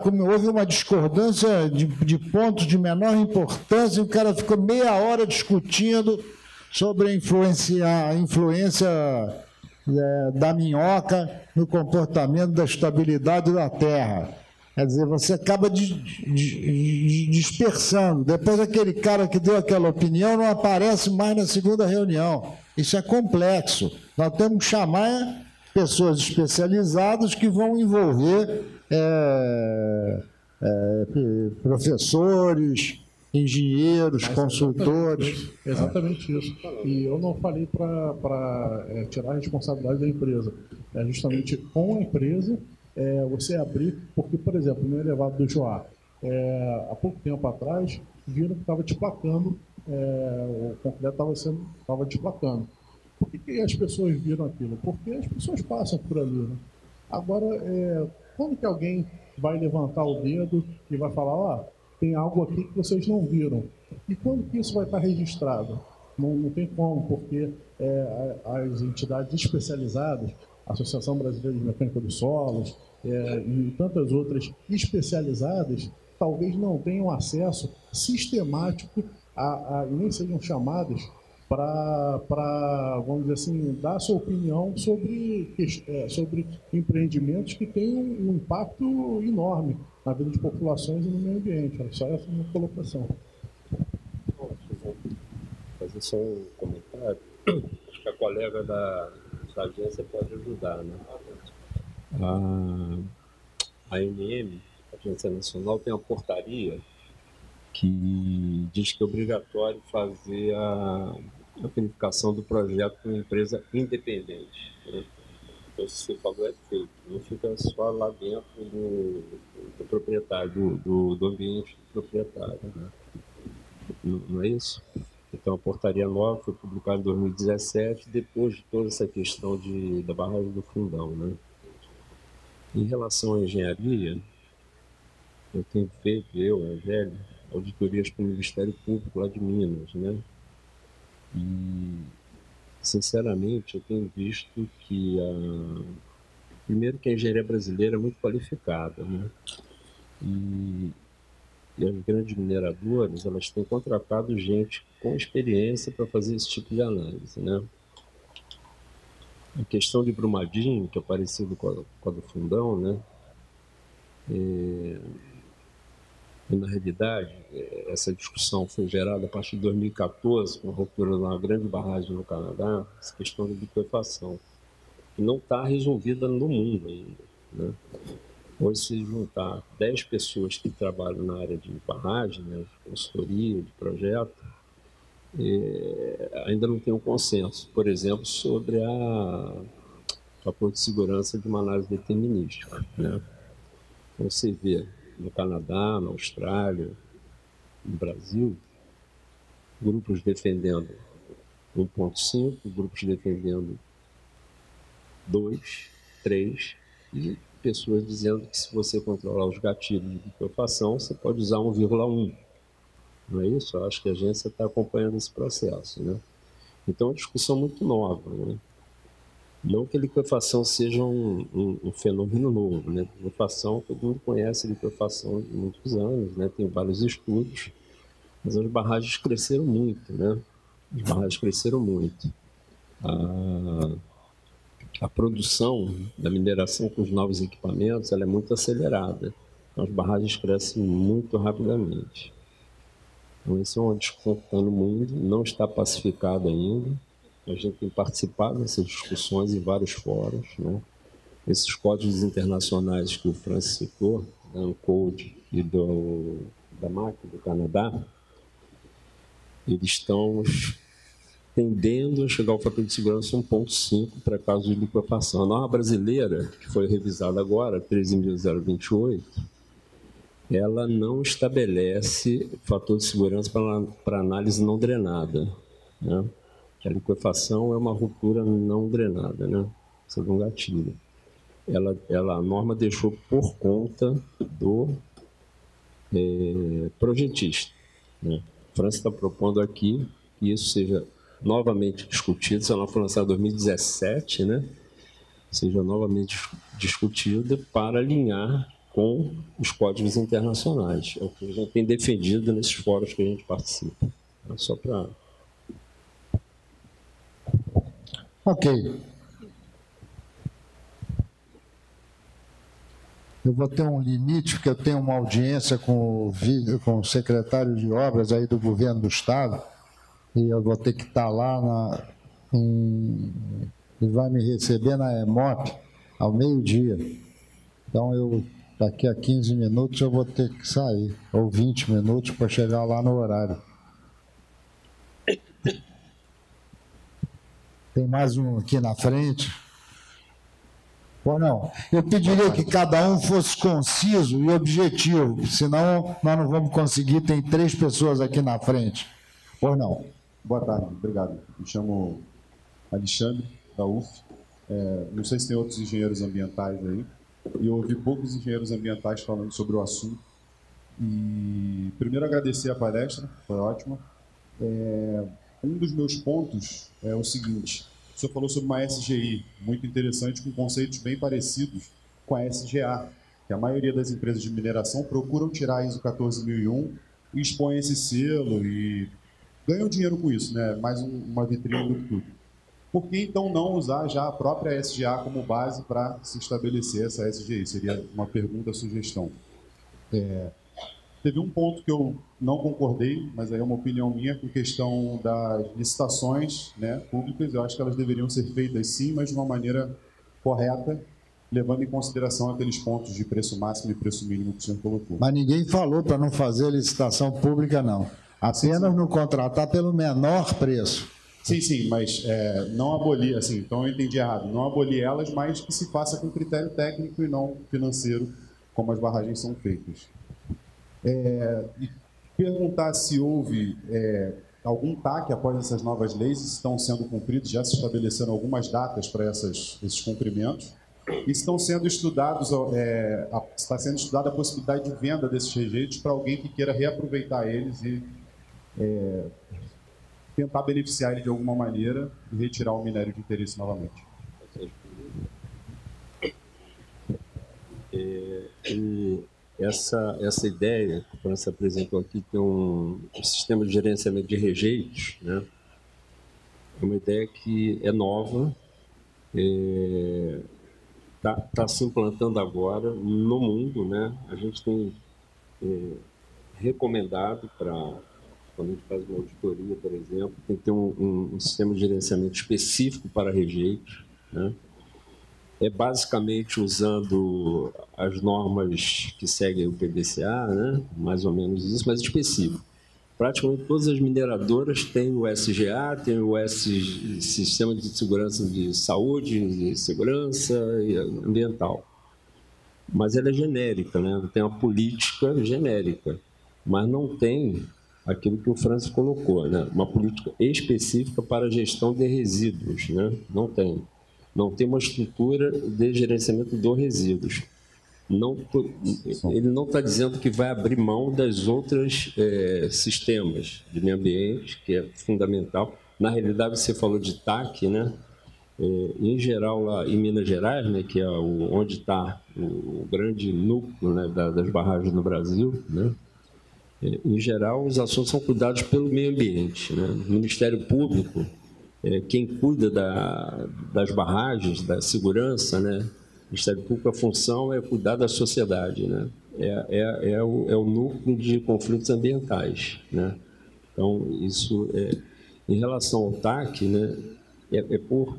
como houve uma discordância de pontos de menor importância, e o cara ficou meia hora discutindo sobre a influência da minhoca no comportamento da estabilidade da terra. Quer dizer, você acaba dispersando. Depois aquele cara que deu aquela opinião não aparece mais na segunda reunião. Isso é complexo. Nós temos que chamar pessoas especializadas que vão envolver professores, engenheiros, consultores. Exatamente isso. E eu não falei para tirar a responsabilidade da empresa. É justamente com a empresa você abrir, porque, por exemplo, no elevado do Joá, há pouco tempo atrás, viram que estava desplacando, o concreto estava desplacando. Por que as pessoas viram aquilo? Porque as pessoas passam por ali, né? Agora, quando que alguém vai levantar o dedo e vai falar, tem algo aqui que vocês não viram? E quando que isso vai estar registrado? Não tem como, porque as entidades especializadas, a Associação Brasileira de Mecânica dos Solos e tantas outras especializadas, talvez não tenham acesso sistemático nem sejam chamadas para, vamos dizer assim, dar a sua opinião sobre empreendimentos que têm um impacto enorme na vida de populações e no meio ambiente. Só essa é a minha colocação. Fazer só um comentário. Acho que a colega da agência pode ajudar, né? A ANM, a Agência Nacional, tem uma portaria que diz que é obrigatório fazer a verificação do projeto por uma empresa independente, né? Então, se você falou, é feito, não fica só lá dentro do proprietário, do ambiente do proprietário, né? Não é isso? Então, a portaria nova foi publicada em 2017, depois de toda essa questão da barragem do Fundão, né? Em relação à engenharia, eu tenho feito, Eugênio, auditorias para o Ministério Público lá de Minas, né? E, sinceramente, eu tenho visto que primeiro que a engenharia brasileira é muito qualificada, né? E as grandes mineradoras, elas têm contratado gente com experiência para fazer esse tipo de análise, né? A questão de Brumadinho, que é parecido com a do Fundão, né? E, na realidade, essa discussão foi gerada a partir de 2014, com a ruptura de uma grande barragem no Canadá, essa questão de liquefação, que não está resolvida no mundo ainda, né? Hoje, se juntar 10 pessoas que trabalham na área de barragem, né, de consultoria, de projeto, ainda não tem um consenso, por exemplo, sobre a fator de segurança de uma análise determinística, né? Então, você vê no Canadá, na Austrália, no Brasil, grupos defendendo 1,5, grupos defendendo 2, 3, e pessoas dizendo que se você controlar os gatilhos de liquefação, você pode usar 1,1. Não é isso? Eu acho que a agência está acompanhando esse processo, né? Então, é uma discussão muito nova, né? Não que a liquefação seja um fenômeno novo, né? Liquefação, todo mundo conhece a liquefação de muitos anos, né? Tem vários estudos, mas as barragens cresceram muito, né? As barragens cresceram muito. A produção da mineração com os novos equipamentos, ela é muito acelerada. Então, as barragens crescem muito rapidamente. Então, isso é uma discussão que está no mundo, não está pacificado ainda. A gente tem participado dessas discussões em vários fóruns, né? Esses códigos internacionais que o Francis citou, da Uncode e da MAC, do Canadá, eles estão tendendo a chegar ao fator de segurança 1,5 para casos de liquefação. A norma brasileira, que foi revisada agora, 13.028, ela não estabelece fator de segurança para análise não drenada, né? A liquefação é uma ruptura não drenada, né? Isso é um gatilho. A norma deixou por conta do projetista, né? A França está propondo aqui que isso seja novamente discutido, se ela foi lançada em 2017, né? Seja novamente discutida para alinhar com os códigos internacionais. É o que a gente tem defendido nesses fóruns que a gente participa. É só para... Ok. Eu vou ter um limite, porque eu tenho uma audiência com o secretário de obras aí do governo do estado, e eu vou ter que estar lá ele vai me receber na EMOP ao meio-dia. Então, daqui a 15 minutos eu vou ter que sair, ou 20 minutos para chegar lá no horário. Tem mais um aqui na frente. Ou não? Eu pediria que cada um fosse conciso e objetivo, senão nós não vamos conseguir. Tem 3 pessoas aqui na frente. Ou não? Boa tarde, obrigado. Me chamo Alexandre, da UF. Não sei se tem outros engenheiros ambientais aí. E eu ouvi poucos engenheiros ambientais falando sobre o assunto. E primeiro agradecer a palestra, foi ótima. Um dos meus pontos é o seguinte: o senhor falou sobre uma SGI muito interessante, com conceitos bem parecidos com a SGA, que a maioria das empresas de mineração procuram tirar a ISO 14001 e expõem esse selo e ganham dinheiro com isso, né? Mais uma vitrine do que tudo. Por que então não usar já a própria SGA como base para se estabelecer essa SGI? Seria uma pergunta, sugestão. Teve um ponto que eu não concordei, mas aí é uma opinião minha, com questão das licitações, né, públicas. Eu acho que elas deveriam ser feitas sim, mas de uma maneira correta, levando em consideração aqueles pontos de preço máximo e preço mínimo que o senhor colocou. Mas ninguém falou para não fazer licitação pública, não. Apenas no contratar pelo menor preço. Sim, mas não abolir, assim, então eu entendi errado, não abolir elas, mas que se faça com critério técnico e não financeiro, como as barragens são feitas. E perguntar se houve algum TAC após essas novas leis, se estão sendo cumpridos, já se estabeleceram algumas datas para esses cumprimentos, e estão sendo estudados, está sendo estudada a possibilidade de venda desses rejeitos para alguém que queira reaproveitar eles e tentar beneficiar ele de alguma maneira e retirar o minério de interesse novamente. Essa ideia que o França apresentou aqui, tem um sistema de gerenciamento de rejeitos, né? É uma ideia que é nova, está se implantando agora no mundo, né? A gente tem recomendado para, quando a gente faz uma auditoria, por exemplo, tem que ter um sistema de gerenciamento específico para rejeitos, né? É basicamente usando as normas que seguem o PDCA, né? Mais ou menos isso, mas específico. Praticamente todas as mineradoras têm o SGA, tem o Sistema de Segurança de Saúde, de Segurança Ambiental. Mas ela é genérica, né? Tem uma política genérica, mas não tem aquilo que o França colocou, né? Uma política específica para a gestão de resíduos, né? Não tem. Não tem uma estrutura de gerenciamento de resíduos. Ele não está dizendo que vai abrir mão das outras sistemas de meio ambiente, que é fundamental. Na realidade, você falou de TAC, né? Em geral, lá em Minas Gerais, né, que é onde está o grande núcleo, né, das barragens no Brasil, né? Em geral, os assuntos são cuidados pelo meio ambiente, né? O Ministério Público, quem cuida das barragens, da segurança, né? O Ministério Público, a função é cuidar da sociedade, né? É o núcleo de conflitos ambientais, né? Então, isso em relação ao TAC, né? Por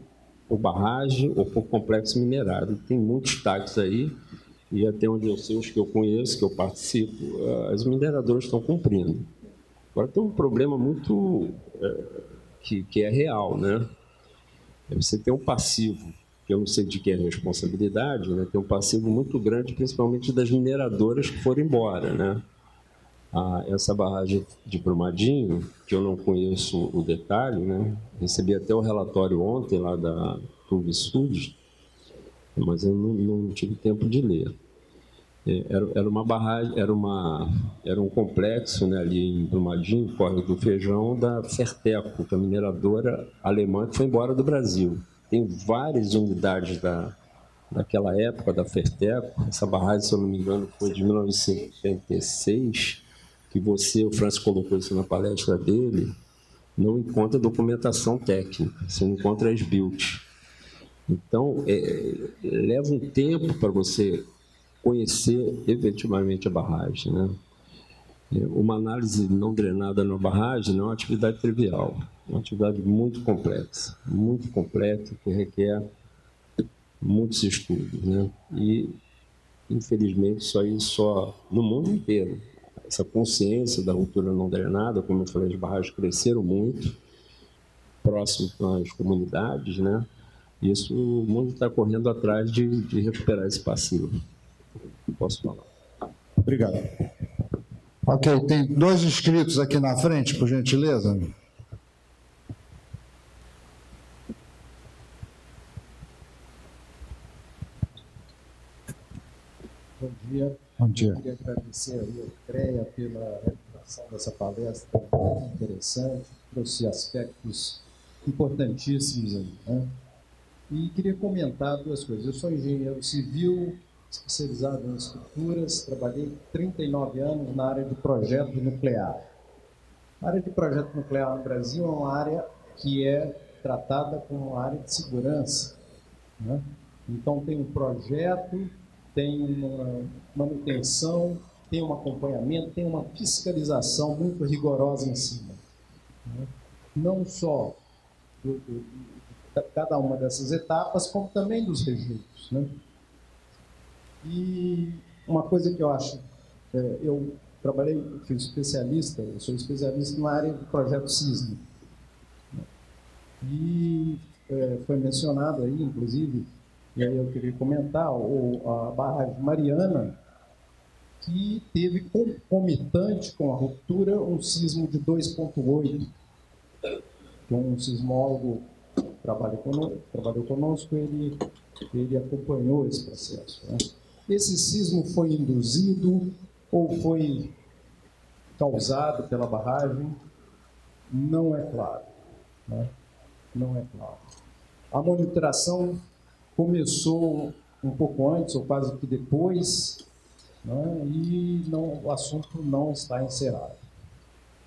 barragem ou por complexo minerário. Tem muitos TACs aí, e até onde eu sei, os que eu conheço, que eu participo, as mineradoras estão cumprindo. Agora, tem um problema muito que é real, né? Você tem um passivo, que eu não sei de que é a responsabilidade, né? Tem um passivo muito grande, principalmente das mineradoras que foram embora, né? Essa barragem de Brumadinho, que eu não conheço o detalhe, né? Recebi até o relatório ontem lá da PubSud, mas eu não tive tempo de ler. Era uma barragem, era um complexo, né, ali em Brumadinho, Córrego do Feijão, da Ferteco, que é a mineradora alemã que foi embora do Brasil. Tem várias unidades daquela época da Ferteco. Essa barragem, se eu não me engano, foi de 1976, que o França colocou isso na palestra dele, não encontra documentação técnica, você não encontra as-built. Então, leva um tempo para você conhecer efetivamente a barragem, né? Uma análise não drenada na barragem não é uma atividade trivial, é uma atividade muito complexa, que requer muitos estudos, né? E, infelizmente, isso aí só no mundo inteiro. Essa consciência da ruptura não drenada, como eu falei, as barragens cresceram muito, próximo às comunidades, né? Isso, o mundo está correndo atrás de recuperar esse passivo. Posso falar. Obrigado. Ok, tem 2 inscritos aqui na frente, por gentileza. Bom dia. Bom dia. Eu queria agradecer ao CREA pela realização dessa palestra muito interessante, trouxe aspectos importantíssimos aí, né? E queria comentar 2 coisas. Eu sou engenheiro civil, especializado em estruturas, trabalhei 39 anos na área de projeto nuclear. A área de projeto nuclear no Brasil é uma área que é tratada como uma área de segurança, né? Então tem um projeto, tem uma manutenção, tem um acompanhamento, tem uma fiscalização muito rigorosa em cima, né? Não só de cada uma dessas etapas, como também dos rejeitos, né? E uma coisa que eu acho, eu sou especialista na área de projeto sísmico. E foi mencionado aí, inclusive, e aí eu queria comentar, a barragem Mariana, que teve concomitante com a ruptura um sismo de 2,8, que um sismólogo que trabalhou conosco, ele acompanhou esse processo, né? Esse sismo foi induzido ou foi causado pela barragem? Não é claro, né? Não é claro. A monitoração começou um pouco antes, ou quase que depois, né? E o assunto não está encerrado.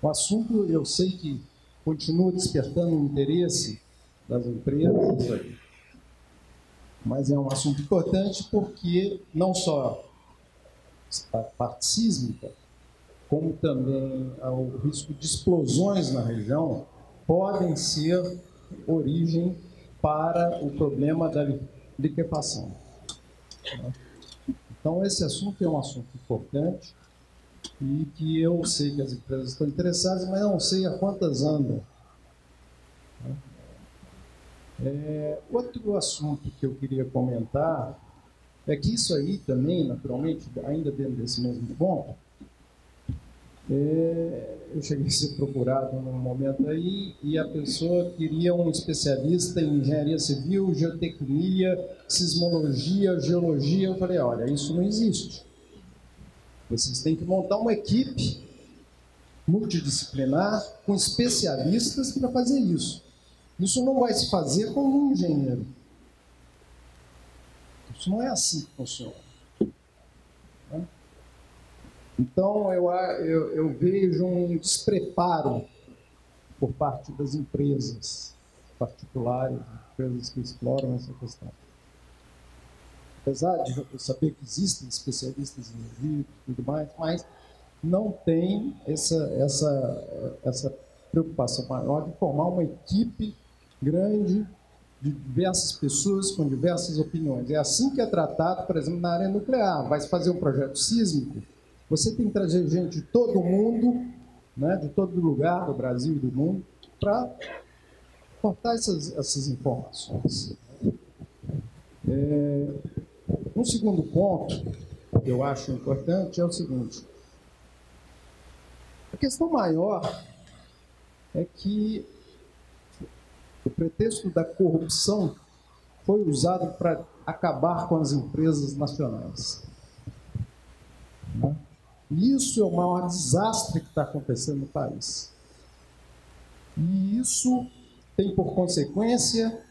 O assunto, eu sei que continua despertando o interesse das empresas, mas é um assunto importante porque não só a parte sísmica, como também o risco de explosões na região podem ser origem para o problema da liquefação. Então, esse assunto é um assunto importante e que eu sei que as empresas estão interessadas, mas não sei a quantas andam. Outro assunto que eu queria comentar é que isso aí também, naturalmente, ainda dentro desse mesmo ponto, eu cheguei a ser procurado num momento aí e a pessoa queria um especialista em engenharia civil, geotecnia, sismologia, geologia. Eu falei, olha, isso não existe. Vocês têm que montar uma equipe multidisciplinar com especialistas para fazer isso. Isso não vai se fazer com um engenheiro. Isso não é assim que funciona. Então, eu vejo um despreparo por parte das empresas particulares, empresas que exploram essa questão. Apesar de eu saber que existem especialistas em energia e tudo mais, mas não tem essa preocupação maior de formar uma equipe grande de diversas pessoas com diversas opiniões. É assim que é tratado, por exemplo, na área nuclear. Vai se fazer um projeto sísmico, você tem que trazer gente de todo mundo, né, de todo lugar do Brasil e do mundo, para cortar essas informações. Um segundo ponto que eu acho importante é o seguinte. A questão maior é que o pretexto da corrupção foi usado para acabar com as empresas nacionais. E isso é o maior desastre que está acontecendo no país. E isso tem por consequência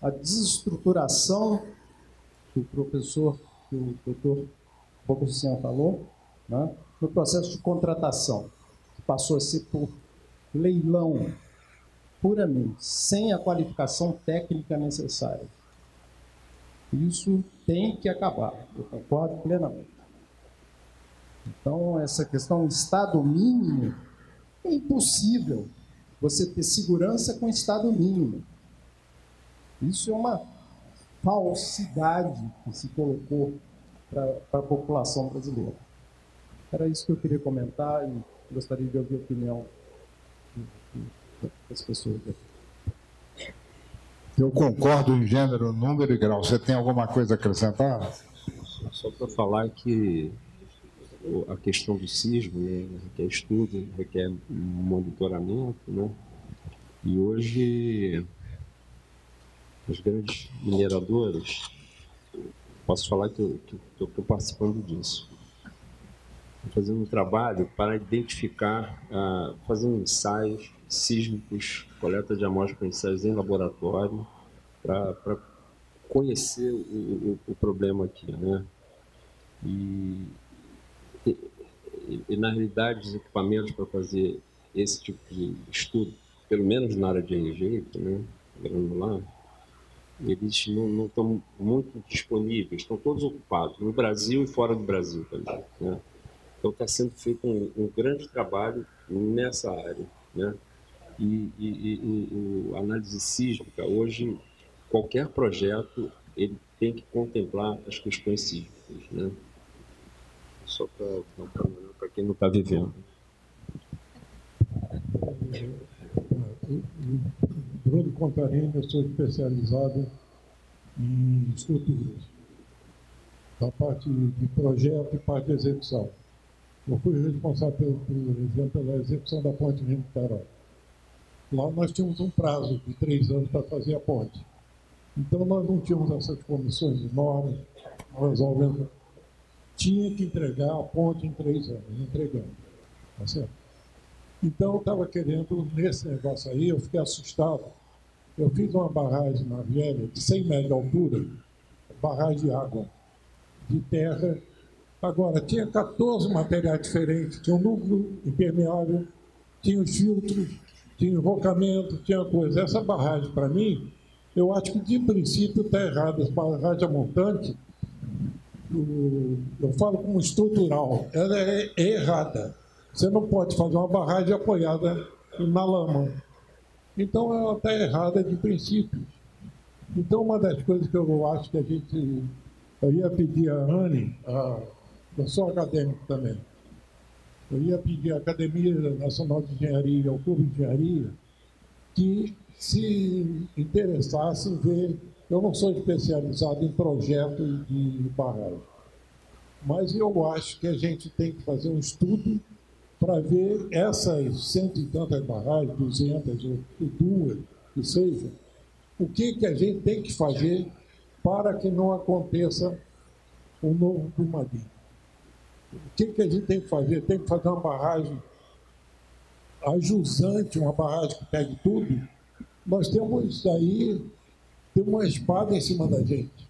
a desestruturação que o professor, que o doutor Bocucian falou, né, no processo de contratação, que passou a ser por leilão, puramente, sem a qualificação técnica necessária. Isso tem que acabar, eu concordo plenamente. Então, essa questão de Estado mínimo, é impossível você ter segurança com Estado mínimo. Isso é uma falsidade que se colocou para a população brasileira. Era isso que eu queria comentar e gostaria de ouvir a opinião das pessoas aqui. Eu concordo em gênero, número e grau. Você tem alguma coisa a acrescentar? Só para falar que a questão do sismo, né, requer estudo, requer monitoramento, né? E hoje as grandes mineradoras, posso falar que eu estou participando disso, fazendo um trabalho para identificar, fazendo ensaios sísmicos, coleta de amostras para ensaios em laboratório, para conhecer o problema aqui, né? E, na realidade, os equipamentos para fazer esse tipo de estudo, pelo menos na área de rejeito, né, granular, eles não estão muito disponíveis, estão todos ocupados, no Brasil e fora do Brasil também, né? Então, está sendo feito um grande trabalho nessa área, né? E a análise sísmica, hoje, qualquer projeto, ele tem que contemplar as questões sísmicas, né? Só para quem não está vivendo. Bruno Contarini, eu sou especializado em estruturas, da parte de projeto e parte de execução. Eu fui responsável, por exemplo, pela execução da ponte Rio-Niterói. Lá nós tínhamos um prazo de 3 anos para fazer a ponte. Então nós não tínhamos essas comissões enormes, resolvendo. Tinha que entregar a ponte em 3 anos, entregando. Tá certo? Então eu estava querendo, nesse negócio aí, eu fiquei assustado. Eu fiz uma barragem na Velha, de 100 metros de altura, barragem de água, de terra. Agora, tinha 14 materiais diferentes, tinha um núcleo impermeável, tinha os filtros, tinha enrocamento, tinha coisa. Essa barragem, para mim, eu acho que de princípio está errada. Essa barragem montante, eu falo como estrutural, ela é errada. Você não pode fazer uma barragem apoiada na lama. Então, ela está errada de princípio. Então, uma das coisas que eu acho que eu ia pedir a Anne, eu sou acadêmico também, eu ia pedir à Academia Nacional de Engenharia e ao Clube de Engenharia que se interessasse em ver. Eu não sou especializado em projeto de barragem, mas eu acho que a gente tem que fazer um estudo para ver essas 100 e tantas barragens, 200 ou 2, que seja, o que a gente tem que fazer para que não aconteça um novo Brumadinho. O que a gente tem que fazer? Tem que fazer uma barragem ajusante, uma barragem que pegue tudo. Nós temos aí, tem uma espada em cima da gente.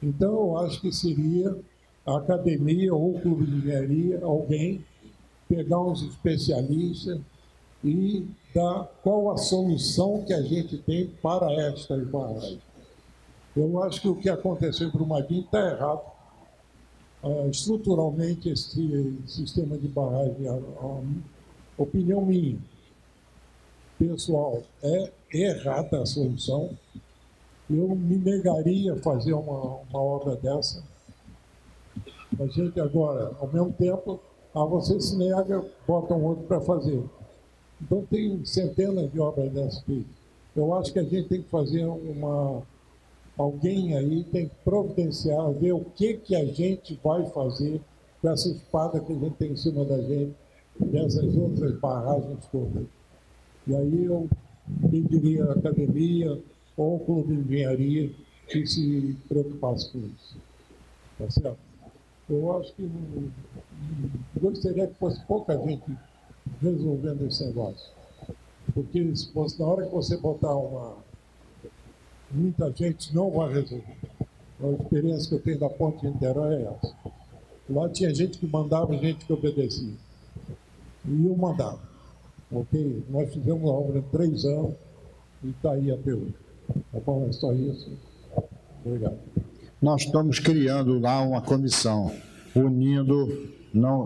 Então, eu acho que seria a academia ou o clube de engenharia, alguém pegar uns especialistas e dar qual a solução que a gente tem para estas barragens. Eu acho que o que aconteceu em Brumadinho está errado. Estruturalmente, esse sistema de barragem, a opinião minha, pessoal, é errada a solução. Eu me negaria a fazer uma obra dessa. A gente agora, ao mesmo tempo, você se nega, bota um outro para fazer. Então, tem centenas de obras dessas feitas. Eu acho que a gente tem que fazer alguém aí tem que providenciar, ver o que a gente vai fazer com essa espada que a gente tem em cima da gente, dessas outras barragens todas. E aí eu pediria à academia ou ao clube de engenharia que se preocupasse com isso. Tá certo? Eu acho que gostaria que fosse pouca gente resolvendo esse negócio. Porque se fosse na hora que você botar muita gente não vai resolver. A experiência que eu tenho da ponte de Niterói é essa. Lá tinha gente que mandava e gente que obedecia. E eu mandava. Ok? Nós fizemos a obra em 3 anos e está aí até hoje. Tá bom? É só isso. Obrigado. Nós estamos criando lá uma comissão, unindo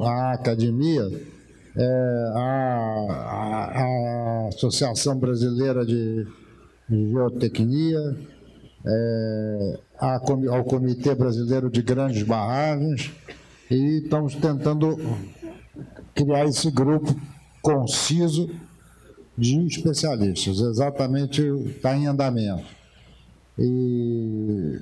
a academia, a Associação Brasileira de Geotecnia, ao Comitê Brasileiro de Grandes Barragens, e estamos tentando criar esse grupo conciso de especialistas. Exatamente, está em andamento. E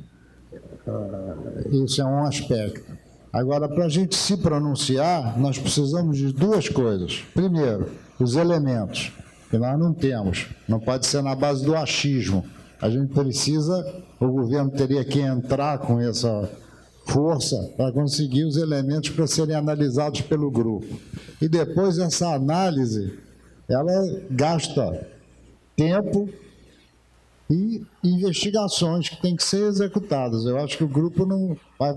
esse é um aspecto. Agora, para a gente se pronunciar, nós precisamos de 2 coisas. Primeiro, os elementos, que nós não temos. Não pode ser na base do achismo. A gente precisa, o governo teria que entrar com essa força para conseguir os elementos para serem analisados pelo grupo. E depois essa análise, ela gasta tempo e investigações que têm que ser executadas. Eu acho que o grupo não vai,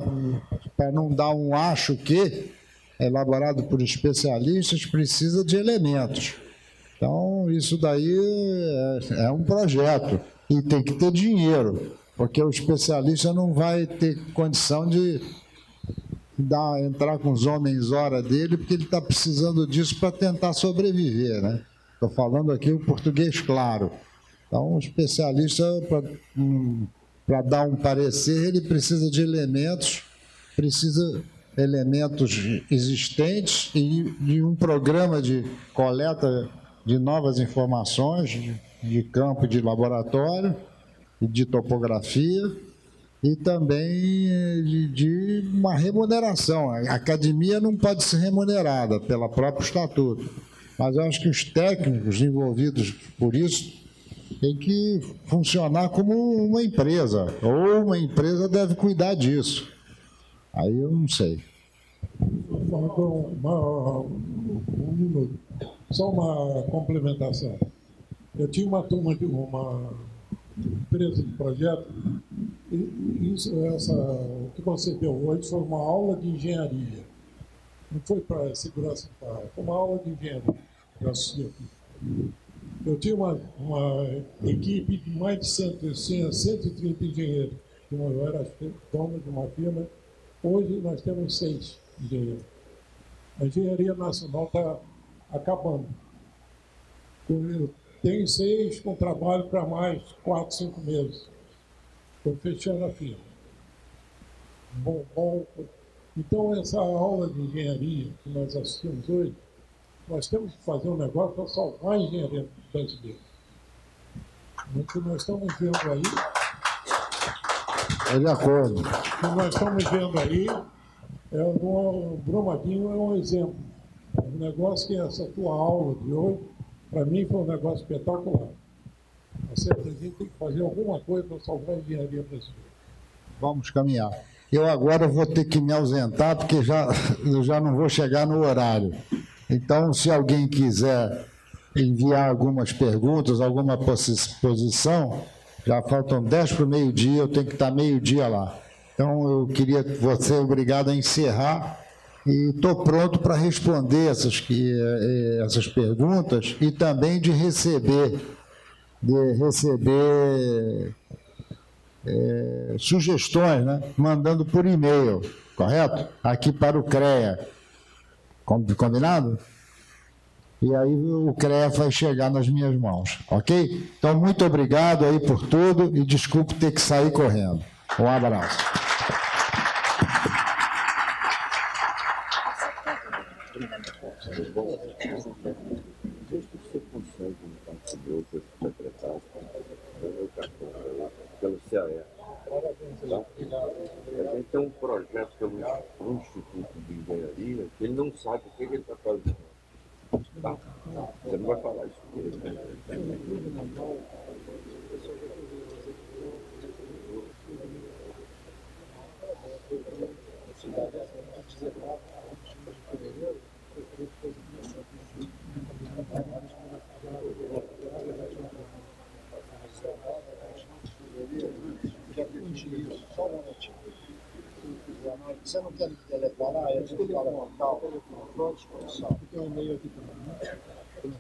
para não dar um acho que, elaborado por especialistas, precisa de elementos. Então, isso daí é um projeto e tem que ter dinheiro, porque o especialista não vai ter condição de entrar com os homens hora dele, porque ele está precisando disso para tentar sobreviver, né? Estou falando aqui o português claro. Então, um especialista, para dar um parecer, ele precisa de elementos existentes e de um programa de coleta de novas informações, de campo, de laboratório, de topografia e também de uma remuneração. A academia não pode ser remunerada pelo próprio estatuto, mas eu acho que os técnicos envolvidos por isso têm que funcionar como uma empresa, ou uma empresa deve cuidar disso. Aí eu não sei. Um minuto. Só uma complementação. Eu tinha uma turma de uma empresa de projeto, e o que concebeu hoje foi uma aula de engenharia. Não foi para segurança, foi uma aula de engenharia. Eu tinha uma equipe de mais de 130 engenheiros. Eu era dono de uma firma. Hoje nós temos 6 engenheiros. A engenharia nacional está acabando. Eu tenho 6 com trabalho para mais 4, 5 meses. Estou fechando a firma. Então, essa aula de engenharia que nós assistimos hoje, nós temos que fazer um negócio para salvar a engenharia brasileira. O que nós estamos vendo aí... É de acordo. O que nós estamos vendo aí, o Brumadinho é um exemplo. Um negócio que essa tua aula de hoje, para mim, foi um negócio espetacular. A gente tem que fazer alguma coisa para salvar a engenharia brasileira. Vamos caminhar. Eu agora vou ter que me ausentar, porque eu já não vou chegar no horário. Então, se alguém quiser enviar algumas perguntas, alguma posição, já faltam 10 para o meio-dia, eu tenho que estar meio-dia lá. Então, eu queria você obrigado a encerrar e estou pronto para responder essas perguntas e também de receber sugestões, né? Mandando por e-mail, correto? Aqui para o CREA. Combinado? E aí o CREA vai chegar nas minhas mãos, ok? Então, muito obrigado aí por tudo e desculpe ter que sair correndo. Um abraço. Você consegue saber o que o secretário pelo CAE. Tá? A gente tem um projeto pelo Instituto de Engenharia que ele não sabe o que ele está fazendo. Tá? Você não vai falar isso. Só um minutinho. Você não quer me telefonar? Eu vou falar com calma. Estou à disposição. Tem um e-mail aqui também, né?